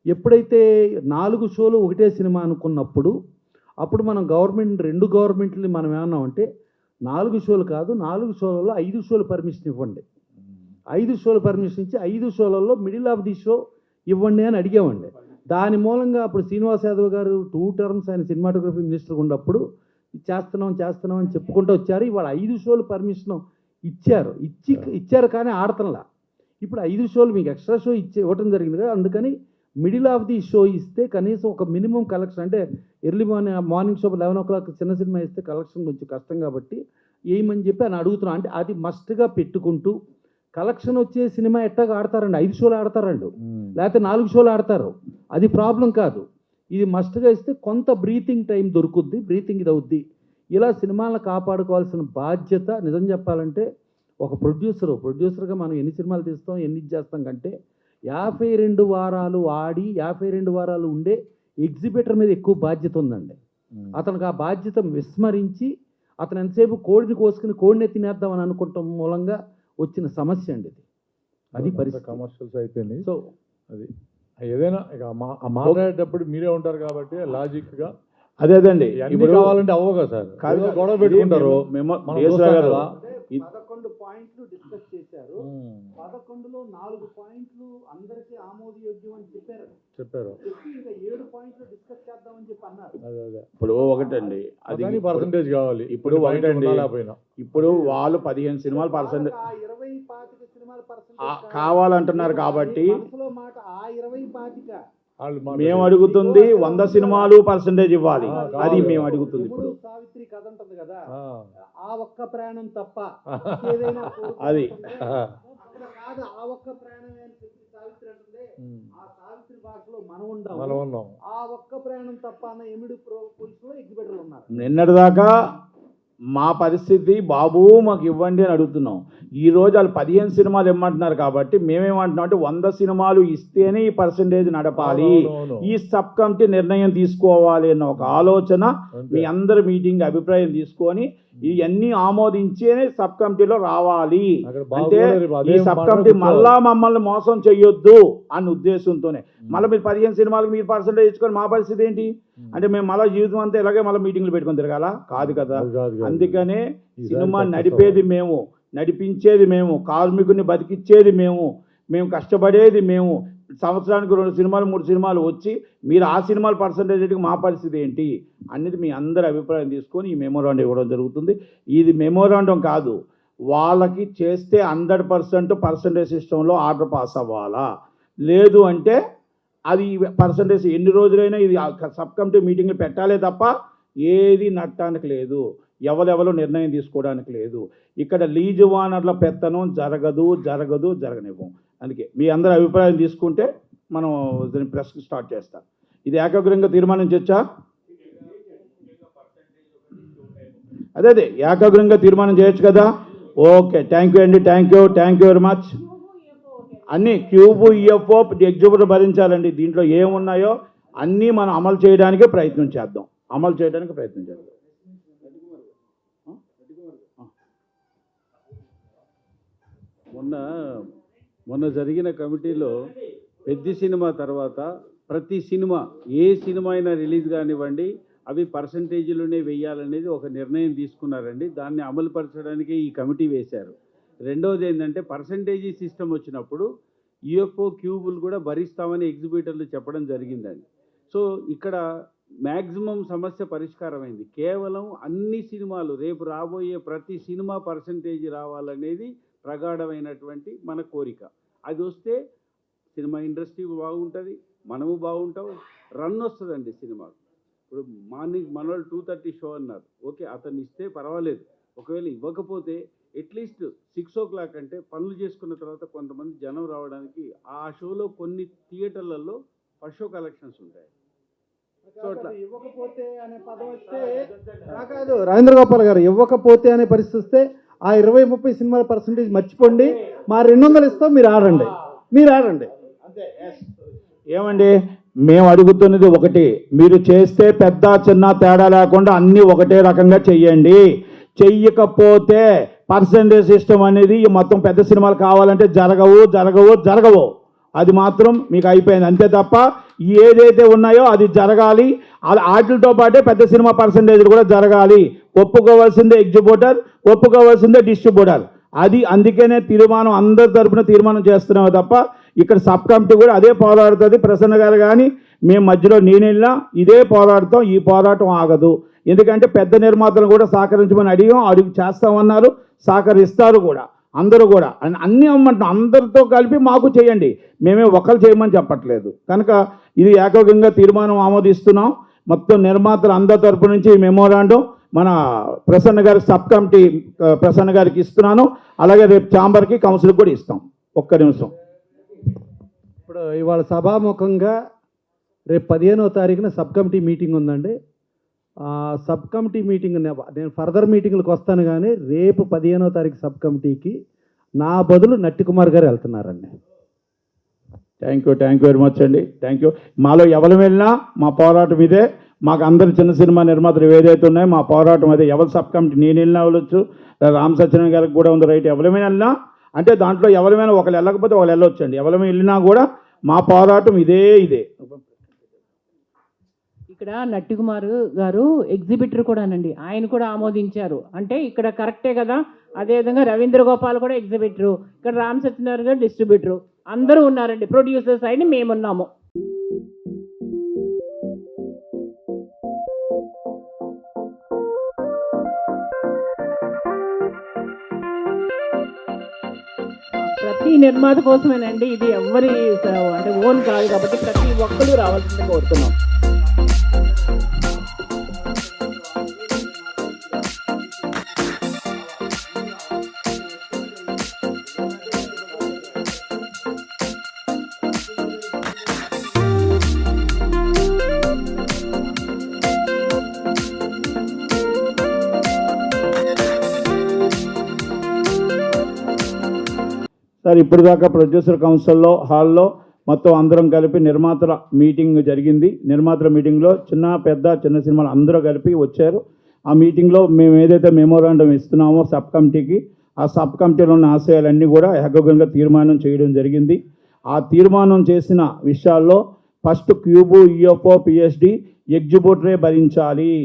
ఎప్పుడైతే 4 షోలు ఒకటే సినిమా అనుకున్నప్పుడు అప్పుడు మనం రెండు గవర్నమెంట్ని మనం ఏమన్నామంటే 4 షోలు కాదు, 4 షోలలో 5 షోలు పర్మిషన్ ఇవ్వండి. 5 షోలు పర్మిషన్ ఇచ్చి 5 షోలలో మిడిల్ ఆఫ్ ది షో ఇవ్వండి అని అడిగామండి. దాని మూలంగా అప్పుడు శ్రీనివాస్ యాదవ్ గారు 2 terms ఆయన సినిమాటోగ్రఫీ మినిస్టర్ ఉన్నప్పుడు చేస్తున్నాం అని చెప్పుకుంటూ వచ్చారు. ఇవాళ 5 షోలు పర్మిషన్ ఇచ్చారు కానీ ఆడతంలా. ఇప్పుడు 5 షోలు మీకు ఎక్స్ట్రా షో ఇవ్వటం జరిగింది కదా, అందుకని మిడిల్ ఆఫ్ ది షో ఇస్తే కనీసం ఒక మినిమం కలెక్షన్, అంటే ఎర్లీ మార్నింగ్ షో 11 o'clock చిన్న సినిమా ఇస్తే కలెక్షన్ కొంచెం కష్టం కాబట్టి ఏమని చెప్పి అని అడుగుతున్నాం. అంటే అది మస్ట్గా పెట్టుకుంటూ కలెక్షన్ వచ్చే సినిమా ఎట్టాగా ఆడతారండి, 5 షోలు ఆడతారండి, లేకపోతే 4 షోలు ఆడతారు, అది ప్రాబ్లం కాదు. ఇది మస్ట్గా ఇస్తే కొంత బ్రీతింగ్ టైం దొరుకుద్ది, బ్రీతింగ్ ఇది అవుద్ది. ఇలా సినిమాలను కాపాడుకోవాల్సిన బాధ్యత నిజం చెప్పాలంటే ఒక ప్రొడ్యూసర్గా మనం ఎన్ని సినిమాలు తీస్తాం, ఎన్ని చేస్తాం కంటే 52 వారాలు ఆడి 52 వారాలు ఉండే ఎగ్జిబిటర్ మీద ఎక్కువ బాధ్యత ఉందండి. అతనికి ఆ బాధ్యత విస్మరించి అతను ఎంతసేపు కోడిని కోసుకుని కోడినే తినేద్దామని అనుకోవటం మూలంగా వచ్చిన సమస్య అండి ఇది. అది పరిస్థితి. కమర్షియల్స్ అయిపోయినాయి. సో అది ఏదైనా ఇక మాట్లాడేటప్పుడు మీరే ఉంటారు కాబట్టి లాజిక్గా అదేదండి ఇప్పుడు ఇప్పుడు కావాలంటే అవ్వగా సార్ కాదు, ఏదో గొడవ పెట్టుకుంటారు. మేము మనం దేశరావు చూస్తాం గారు కదా. 11 పాయింట్లు డిస్కస్ చేశారు. 11లో 4 పాయింట్లు అందరికీ ఆమోదయోగ్యం అని చెప్పారు. చెప్పారు చెప్పి ఇంకా 7 పాయింట్లు డిస్కస్ చేద్దామని చెప్పి అన్నారు. అదే ఇప్పుడు ఒకటండి అది పర్సంటేజ్ కావాలి. ఇప్పుడు ఒకటండి లేకపోయినా ఇప్పుడు వాళ్ళు 15 సినిమాలు పర్సెంట్ ఆ 20-25 సినిమాల పర్సెంటేజ్ కావాలంటున్నారు కాబట్టి మనసులో మాట ఆ 20-25 మేము అడుగుతుంది 100 సినిమాలు పర్సెంటేజ్ ఇవ్వాలి. అది మేము అడుగుతుంది ఇప్పుడు. యముడు సావిత్రి కథ ఉంటుంది కదా, ఆ ఒక్క ప్రాణం తప్ప ఏదైనా అది కాదు, ఆ ఒక్క ప్రాణమే అని చెప్పి సావిత్రి అంటుంది. ఆ సావిత్రి భాషలో మనం మనం ఉండాలి. ఉన్నాం. ఆ ఒక్క ప్రాణం తప్ప అన్న ఎమిడు పోలీసులో ఎగ్జిబిటర్లు ఉన్నారు. నిన్నటిదాకా మా పరిస్థితి బాబు మాకు ఇవ్వండి అని అడుగుతున్నాం. ఈరోజు వాళ్ళు 15 సినిమాలు ఇమ్మంటున్నారు కాబట్టి మేమేమంటున్నాం అంటే 100 సినిమాలు ఇస్తేనే ఈ పర్సెంటేజ్ నడపాలి, ఈ సబ్ కమిటీ నిర్ణయం తీసుకోవాలి అన్న ఒక ఆలోచన మీ అందరి మీటింగ్ అభిప్రాయం తీసుకొని ఇవన్నీ ఆమోదించేనే సబ్ కమిటీలో రావాలి. అంటే ఈ సబ్ కమిటీ మళ్ళా మమ్మల్ని మోసం చెయ్యొద్దు అన్న ఉద్దేశంతోనే మళ్ళీ మీరు 15 సినిమాలకు మీరు పర్సెంటేజ్ ఇచ్చుకొని మా పరిస్థితి ఏంటి అంటే మేము మళ్ళీ జీవితం అంతా ఇలాగే మళ్ళీ మీటింగ్లు పెట్టుకొని తిరగాల? కాదు కదా. అందుకనే సినిమా నడిపేది మేము, నడిపించేది మేము, కార్మికుని బతికిచ్చేది మేము, కష్టపడేది మేము. సంవత్సరానికి 2 సినిమాలు 3 సినిమాలు వచ్చి మీరు ఆ సినిమాల పర్సంటేజ్కి మా పరిస్థితి ఏంటి అనేది మీ అందరి అభిప్రాయం తీసుకొని ఈ మెమోరాండం ఇవ్వడం జరుగుతుంది. ఇది మెమోరాండం కాదు, వాళ్ళకి చేస్తే 100% పర్సంటేజ్ సిస్టంలో ఆర్డర్ పాస్ అవ్వాలా, లేదు అంటే అది పర్సంటేజ్ ఎన్ని రోజులైనా ఇది సబ్ కమిటీ మీటింగ్లు పెట్టాలే తప్ప ఏది నట్టడానికి లేదు, ఎవరెవరో నిర్ణయం తీసుకోవడానికి లేదు. ఇక్కడ లీజు వానర్ల పెత్తనం జరగనివ్వం. అందుకే మీ అందరి అభిప్రాయం తీసుకుంటే మనం దీన్ని ప్రెస్కి స్టార్ట్ చేస్తాం. ఇది ఏకాగ్రంగా తీర్మానం చేయొచ్చా? అదే ఏకాగ్రంగా తీర్మానం చేయొచ్చు కదా. ఓకే, థ్యాంక్ యూ అండి, థ్యాంక్ యూ వెరీ మచ్. అన్నీ క్యూబ్ ఈఎఫ్ఓ ఎగ్జిబిటర్ భరించాలండి. దీంట్లో ఏమున్నాయో అన్నీ మనం అమలు చేయడానికి ప్రయత్నం చేద్దాం. మొన్న జరిగిన కమిటీలో పెద్ద సినిమా తర్వాత ప్రతి సినిమా ఏ సినిమా అయినా రిలీజ్ కానివ్వండి అవి పర్సంటేజీలోనే వేయాలనేది ఒక నిర్ణయం తీసుకున్నారండి. దాన్ని అమలుపరచడానికి ఈ కమిటీ వేశారు. రెండవది ఏంటంటే పర్సంటేజీ సిస్టమ్ వచ్చినప్పుడు యూఎఫ్ఓ క్యూబులు కూడా భరిస్తామని ఎగ్జిబిటర్లు చెప్పడం జరిగిందండి. సో ఇక్కడ మ్యాక్సిమం సమస్య పరిష్కారమైంది. కేవలం అన్ని సినిమాలు రేపు రాబోయే ప్రతి సినిమా పర్సంటేజ్ రావాలనేది ప్రగాఢమైనటువంటి మన కోరిక. అది వస్తే సినిమా ఇండస్ట్రీ బాగుంటుంది, మనము బాగుంటాం, రన్ వస్తుందండి సినిమాకు. ఇప్పుడు మార్నింగ్ మనోళ్ళు 2:30 షో అన్నారు, ఓకే అతన్ని ఇస్తే పర్వాలేదు. ఒకవేళ ఇవ్వకపోతే అట్లీస్ట్ 6 o'clock అంటే పనులు చేసుకున్న తర్వాత కొంతమంది జనం రావడానికి ఆ షోలో కొన్ని థియేటర్లలో ఫస్ట్ షో కలెక్షన్స్ ఉంటాయి. ఇవ్వకపోతే అనే పదం వస్తే కాదు రాజేంద్ర గోపాల్ గారు, ఇవ్వకపోతే అనే పరిస్థితి వస్తే ఆ 20-30 సినిమాల పర్సంటేజ్ మర్చిపోండి, మా 200 ఇస్తాం, మీరు ఆడండి. ఏమండి మేము అడుగుతున్నది ఒకటి, మీరు చేస్తే పెద్ద చిన్న తేడా లేకుండా అన్నీ ఒకటే రకంగా చెయ్యండి. చెయ్యకపోతే పర్సంటేజ్ సిస్టమ్ అనేది మొత్తం పెద్ద సినిమాలు కావాలంటే జరగవు. అది మాత్రం మీకు అయిపోయింది అంతే తప్ప ఏదైతే ఉన్నాయో అది జరగాలి. వాటితో పాటే పెద్ద సినిమా పర్సంటేజ్లు కూడా జరగాలి. ఒప్పుకోవాల్సిందే ఎగ్జిబిటర్, ఒప్పుకోవాల్సిందే డిస్ట్రిబ్యూటర్. అది అందుకనే తీర్మానం అందరి తరపున తీర్మానం చేస్తున్నాము తప్ప ఇక్కడ సబ్ కమిటీ కూడా అదే పోరాడుతుంది. ప్రసన్న గారు కానీ మేము మధ్యలో నేనెళ్ళినా ఇదే పోరాడతాం. ఈ పోరాటం ఆగదు. ఎందుకంటే పెద్ద నిర్మాతలు కూడా సహకరించమని అడుగు చేస్తామన్నారు, సహకరిస్తారు కూడా. అందరూ కూడా అన్నీ అమ్మంటున్నాం, అందరితో కలిపి మాకు చేయండి, మేమే ఒకరు చేయమని చెప్పట్లేదు. కనుక ఇది ఏకగ్రంగా తీర్మానం ఆమోదిస్తున్నాం. మొత్తం నిర్మాతలు అందరి తరపు నుంచి మెమోరాండం మన ప్రసన్న గారికి సబ్ కమిటీ ప్రసన్న గారికి ఇస్తున్నాను. అలాగే రేపు ఛాంబర్కి కౌన్సిల్కి కూడా ఇస్తాం. ఒక్క నిమిషం. ఇప్పుడు ఇవాళ సభాముఖంగా రేపు 15వ తారీఖున సబ్ కమిటీ మీటింగ్ ఉందండి. సబ్ కమిటీ మీటింగ్ నేను ఫర్దర్ మీటింగ్లకు వస్తాను, కానీ రేపు 15వ తారీఖు సబ్ కమిటీకి నా బదులు నట్టి కుమార్ గారు వెళ్తున్నారండి. థ్యాంక్ యూ వెరీ మచ్ అండి. Thank you. మాలో ఎవరు వెళ్ళినా మా పోరాటం ఇదే. మాకు అందరు చిన్న సినిమా నిర్మాతలు ఏదైతే ఉన్నాయో మా పోరాటం అదే. ఎవరు సబ్ కమిటీ నేను వెళ్ళినా వెళ్ళొచ్చు, రామ్ సత్యనారాయణ గారికి కూడా ఉంది రైట్. ఎవరైనా వెళ్ళినా అంటే దాంట్లో ఎవరైనా ఒకళ్ళు వెళ్ళకపోతే ఒకళ్ళు వెళ్ళొచ్చండి. ఎవరైనా వెళ్ళినా కూడా మా పోరాటం ఇదే. ఇక్కడ నట్టికుమార్ గారు ఎగ్జిబిటర్ కూడానండి, ఆయన కూడా ఆమోదించారు. అంటే ఇక్కడ కరెక్టే కదా. అదేవిధంగా రవీంద్ర గోపాల్ కూడా ఎగ్జిబిటరు, ఇక్కడ రామ్ సత్యనారాయణ గారు డిస్ట్రిబ్యూటరు, అందరూ ఉన్నారండి. ప్రొడ్యూసర్ సైడ్ మేమున్నాము. ప్రతి నిర్మాత కోసమేనండి ఇది. ఎవరి అంటే ఓన్ కాదు కాబట్టి ప్రతి ఒక్కరు రావాల్సిందే కోరుతున్నాం. సార్ ఇప్పుడు దాకా ప్రొడ్యూసర్ కౌన్సిల్లో హాల్లో మొత్తం అందరం కలిపి నిర్మాతల మీటింగ్ జరిగింది. నిర్మాతల మీటింగ్లో చిన్న సినిమాలు అందరూ కలిపి వచ్చారు. ఆ మీటింగ్లో మేము ఏదైతే మెమోరాండం ఇస్తున్నామో సబ్ కమిటీకి, ఆ సబ్ కమిటీలో ఉన్న ఆశయాలన్నీ కూడా ఏకగ్రీవంగా తీర్మానం చేయడం జరిగింది. ఆ తీర్మానం చేసిన విషయాల్లో ఫస్ట్ క్యూబు, యూఎఫ్ఓ, పిఎస్డి ఎగ్జిబిటరే భరించాలి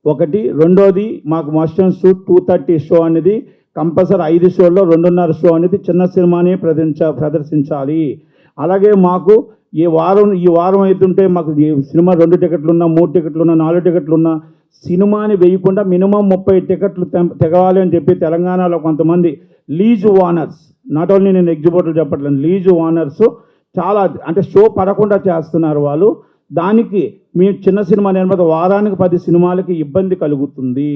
ఒకటి. రెండోది మాకు మోషన్ షూట్ 2:30 షో అనేది కంపల్సరీ 5 షోల్లో 2:30 షో అనేది చిన్న సినిమానే ప్రదర్శించాలి. అలాగే మాకు ఈ వారం అవుతుంటే మాకు సినిమా 2 టికెట్లున్నా, 3 టికెట్లున్నా, 4 టికెట్లున్నా సినిమాని వేయకుండా మినిమం 30 టికెట్లు తెగవాలి అని చెప్పి తెలంగాణలో కొంతమంది లీజ్ ఓనర్స్, నాట్ ఓన్లీ నేను ఎగ్జిబిటర్లు చెప్పట్లేదు, లీజ్ ఓనర్స్ చాలా అంటే షో పడకుండా చేస్తున్నారు వాళ్ళు. దానికి మీ చిన్న సినిమా నిర్మాత వారానికి 10 సినిమాలకి ఇబ్బంది కలుగుతుంది.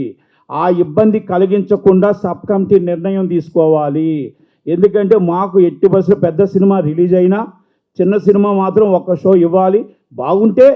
ఆ ఇబ్బంది కలిగించకుండా సబ్ కమిటీ నిర్ణయం తీసుకోవాలి. ఎందుకంటే మాకు ఎట్టి బస్సులో పెద్ద సినిమా రిలీజ్ అయినా చిన్న సినిమా మాత్రం 1 షో ఇవ్వాలి. బాగుంటే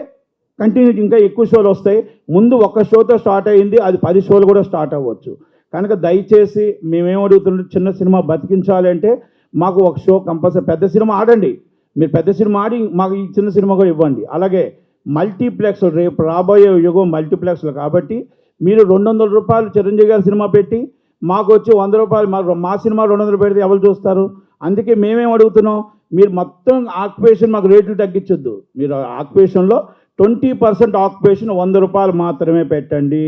కంటిన్యూ ఇంకా ఎక్కువ షోలు వస్తాయి. ముందు 1 షోతో స్టార్ట్ అయ్యింది, అది 10 షోలు కూడా స్టార్ట్ అవ్వచ్చు. కనుక దయచేసి మేమేం అడుగుతున్నాం, చిన్న సినిమా బతికించాలి అంటే మాకు 1 షో కంపల్సరీ. పెద్ద సినిమా ఆడండి, మీరు పెద్ద సినిమా ఆడి మాకు ఈ చిన్న సినిమా కూడా ఇవ్వండి. అలాగే మల్టీప్లెక్స్, రేపు రాబోయే యుగం మల్టీప్లెక్స్లు కాబట్టి మీరు 200 రూపాయలు చిరంజీవి గారి సినిమా పెట్టి మాకు వచ్చి 100 రూపాయలు మా సినిమా 200 పెడితే ఎవరు చూస్తారు? అందుకే మేమేం అడుగుతున్నాం, మీరు మొత్తం ఆక్యుపేషన్ మాకు రేట్లు తగ్గించొద్దు. మీరు ఆక్యుపేషన్లో 20% ఆక్యుపేషన్ 100 రూపాయలు మాత్రమే పెట్టండి.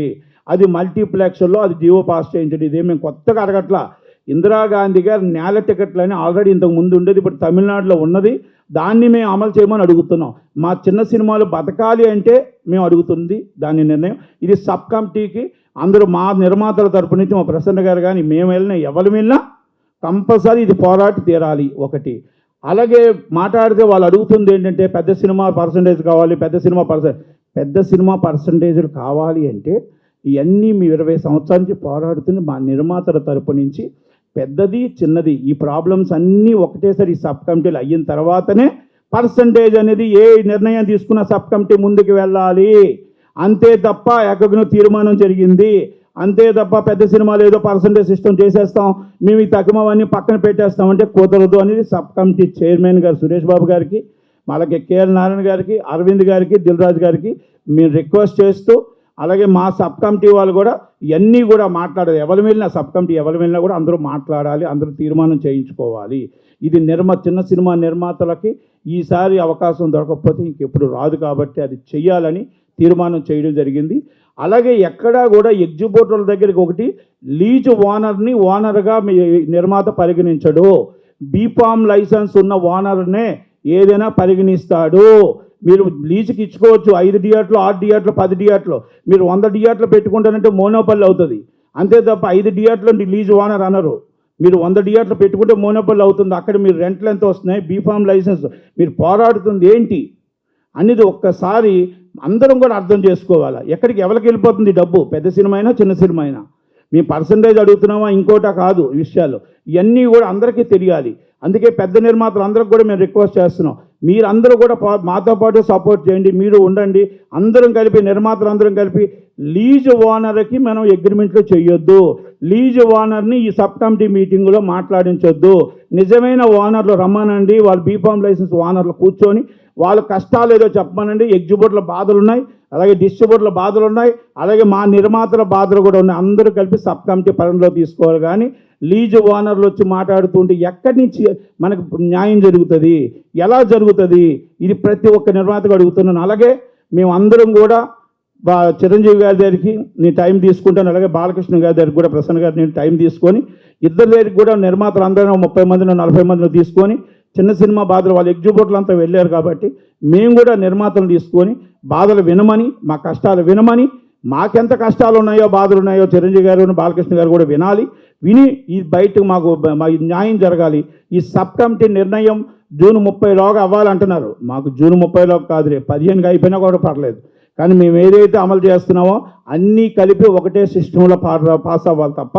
అది మల్టీప్లెక్స్లో అది జియో పాస్ చేయించండి. ఇదే మేము కొత్తగా అడగట్లా. ఇందిరాగాంధీ గారు నేల టికెట్లని ఆల్రెడీ ఇంతకు ముందు ఉండేది, ఇప్పుడు తమిళనాడులో ఉన్నది. దాన్ని మేము అమలు చేయమని అడుగుతున్నాం. మా చిన్న సినిమాలు బతకాలి అంటే మేము అడుగుతుంది దాని నిర్ణయం. ఇది సబ్ కమిటీకి అందరూ మా నిర్మాతల తరపు నుంచి మా ప్రసన్న గారు కానీ మేము వెళ్ళినా ఎవరు వెళ్ళినా కంపల్సరీ ఇది పోరాటి తీరాలి ఒకటి. అలాగే మాట్లాడితే వాళ్ళు అడుగుతుంది ఏంటంటే పెద్ద సినిమా పర్సంటేజ్ కావాలి, పెద్ద సినిమా పర్సంటేజ్లు కావాలి అంటే ఇవన్నీ మీ 20 సంవత్సరాల నుంచి పోరాడుతుంది మా నిర్మాతల తరపు నుంచి. పెద్దది చిన్నది ఈ ప్రాబ్లమ్స్ అన్నీ ఒకటేసారి సబ్ కమిటీలు అయిన తర్వాతనే పర్సంటేజ్ అనేది ఏ నిర్ణయం తీసుకున్న సబ్ కమిటీ ముందుకు వెళ్ళాలి. అంతే తప్ప ఏకగ్రీవ తీర్మానం జరిగింది, అంతే తప్ప పెద్ద సినిమాలు ఏదో పర్సంటేజ్ సిస్టమ్ చేసేస్తాం, మేము ఈ తక్కువన్నీ పక్కన పెట్టేస్తామంటే కుదరదు అనేది సబ్ కమిటీ చైర్మన్ గారు సురేష్ బాబు గారికి, అలాగే కేఎల్ నారాయణ గారికి, అరవింద్ గారికి, దిల్ రాజు గారికి మేము రిక్వెస్ట్ చేస్తూ, అలాగే మా సబ్ కమిటీ వాళ్ళు కూడా ఇవన్నీ కూడా మాట్లాడాలి. ఎవరు వెళ్ళినా సబ్ కమిటీ ఎవరు వెళ్ళినా కూడా అందరూ మాట్లాడాలి, అందరూ తీర్మానం చేయించుకోవాలి. ఇది చిన్న సినిమా నిర్మాతలకి ఈసారి అవకాశం దొరకకపోతే ఇంకెప్పుడు రాదు కాబట్టి అది చెయ్యాలని తీర్మానం చేయడం జరిగింది. అలాగే ఎక్కడా కూడా ఎగ్జిబిటర్ల దగ్గరికి ఒకటి లీజ్ ఓనర్ని ఓనర్గా నిర్మాత పరిగణించడు. బీఫామ్ లైసెన్స్ ఉన్న ఓనర్నే ఏదైనా పరిగణిస్తాడు. మీరు లీజుకి ఇచ్చుకోవచ్చు 5 థియేటర్లు, 6 థియేటర్లు, 10 థియేటర్లు. మీరు 100 థియేటర్లు పెట్టుకుంటానంటే మోనోపల్లి అవుతుంది. అంతే తప్ప 5 థియేటర్లు లీజ్ ఓనర్ అనరు. మీరు 100 థియేటర్లు పెట్టుకుంటే మోనోపల్లి అవుతుంది. అక్కడ మీరు రెంట్లు ఎంత వస్తున్నాయి, బీఫామ్ లైసెన్స్ మీరు పోరాడుతుంది ఏంటి అనేది ఒక్కసారి అందరం కూడా అర్థం చేసుకోవాలి. ఎక్కడికి ఎవరికి వెళ్ళిపోతుంది డబ్బు, పెద్ద సినిమా అయినా చిన్న సినిమా అయినా. మేము పర్సంటేజ్ అడుగుతున్నామా ఇంకోటా కాదు, విషయాలు ఇవన్నీ కూడా అందరికీ తెలియాలి. అందుకే పెద్ద నిర్మాతలు అందరికి కూడా మేము రిక్వెస్ట్ చేస్తున్నాం, మీరందరూ కూడా మాతో పాటు సపోర్ట్ చేయండి, మీరు ఉండండి. అందరం కలిపి నిర్మాతలు అందరం కలిపి లీజ్ ఓనర్కి మనం అగ్రిమెంట్లు చేయొద్దు. లీజ్ ఓనర్ని ఈ సబ్ కమిటీ మీటింగ్లో మాట్లాడించొద్దు. నిజమైన ఓనర్లు రమ్మనండి, వాళ్ళు బీఫామ్ లైసెన్స్ ఓనర్లు కూర్చొని వాళ్ళ కష్టాలు ఏదో చెప్పమనండి. ఎగ్జిబ్యూటర్ల బాధలు ఉన్నాయి, అలాగే డిస్ట్రిబ్యూటర్ల బాధలు ఉన్నాయి, అలాగే మా నిర్మాతల బాధలు కూడా ఉన్నాయి. అందరూ కలిపి సబ్ కమిటీ పరిధిలో తీసుకోవాలి. కానీ లీజు ఓనర్లు వచ్చి మాట్లాడుతుంటే ఎక్కడి నుంచి మనకు న్యాయం జరుగుతుంది, ఎలా జరుగుతుంది? ఇది ప్రతి ఒక్క నిర్మాతకు అడుగుతున్నాను. అలాగే మేము అందరం కూడా చిరంజీవి గారి దగ్గరికి నేను టైం తీసుకుంటాను, అలాగే బాలకృష్ణ గారి దగ్గరికి కూడా ప్రసన్న గారు నేను టైం తీసుకొని ఇద్దరి దగ్గరికి కూడా నిర్మాతలు అందరం 30 మందిని 40 మందిని తీసుకొని చిన్న సినిమా బాధలు వాళ్ళ ఎగ్జిబ్యూటర్లు అంతా వెళ్ళారు కాబట్టి మేము కూడా నిర్మాతలు తీసుకొని బాధలు వినమని, మా కష్టాలు వినమని, మాకెంత కష్టాలు ఉన్నాయో బాధలు ఉన్నాయో చిరంజీవి గారు బాలకృష్ణ గారు కూడా వినాలి. విని ఈ బయటకు మాకు న్యాయం జరగాలి. ఈ సబ్ కమిటీ నిర్ణయం జూన్ 30లోగా అవ్వాలంటున్నారు. మాకు జూన్ 30లోగా కాదు, రేపు 15కి అయిపోయినా కూడా పర్లేదు. కానీ మేము ఏదైతే అమలు చేస్తున్నామో అన్నీ కలిపి ఒకటే సిస్టంలో పాస్ అవ్వాలి తప్ప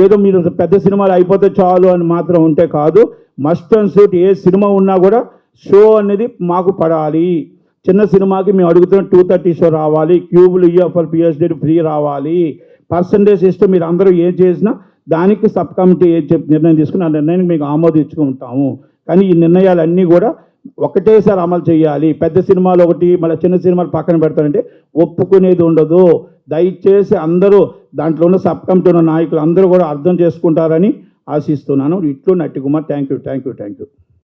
ఏదో మీరు పెద్ద సినిమాలు అయిపోతే చాలు అని మాత్రం ఉంటే కాదు. Must and shoot A cinema ఉన్నా కూడా షో అనేది మాకు పడాలి. చిన్న సినిమాకి మేము అడుగుతున్న 230 షో రావాలి, క్యూబులు ఈఎఫ్ఎల్ పిఎస్డి ఫ్రీ రావాలి. పర్సంటేజ్ సిస్టమ్ మీరు అందరూ ఏం చేసినా దానికి సబ్ కమిటీ నిర్ణయం తీసుకుని ఆ నిర్ణయానికి మీకు ఆమోదించుకుంటాము. కానీ ఈ నిర్ణయాలన్నీ కూడా ఒకటేసారి అమలు చేయాలి. పెద్ద సినిమాలు ఒకటి మళ్ళీ చిన్న సినిమాలు పక్కన పెడతారంటే ఒప్పుకునేది ఉండదు. దయచేసి అందరూ దాంట్లో ఉన్న సబ్ కమిటీ ఉన్న నాయకులు అందరూ కూడా అర్థం చేసుకుంటారని ఆశిస్తున్నాను. ఇట్లు నట్టి కుమార్. Thank you.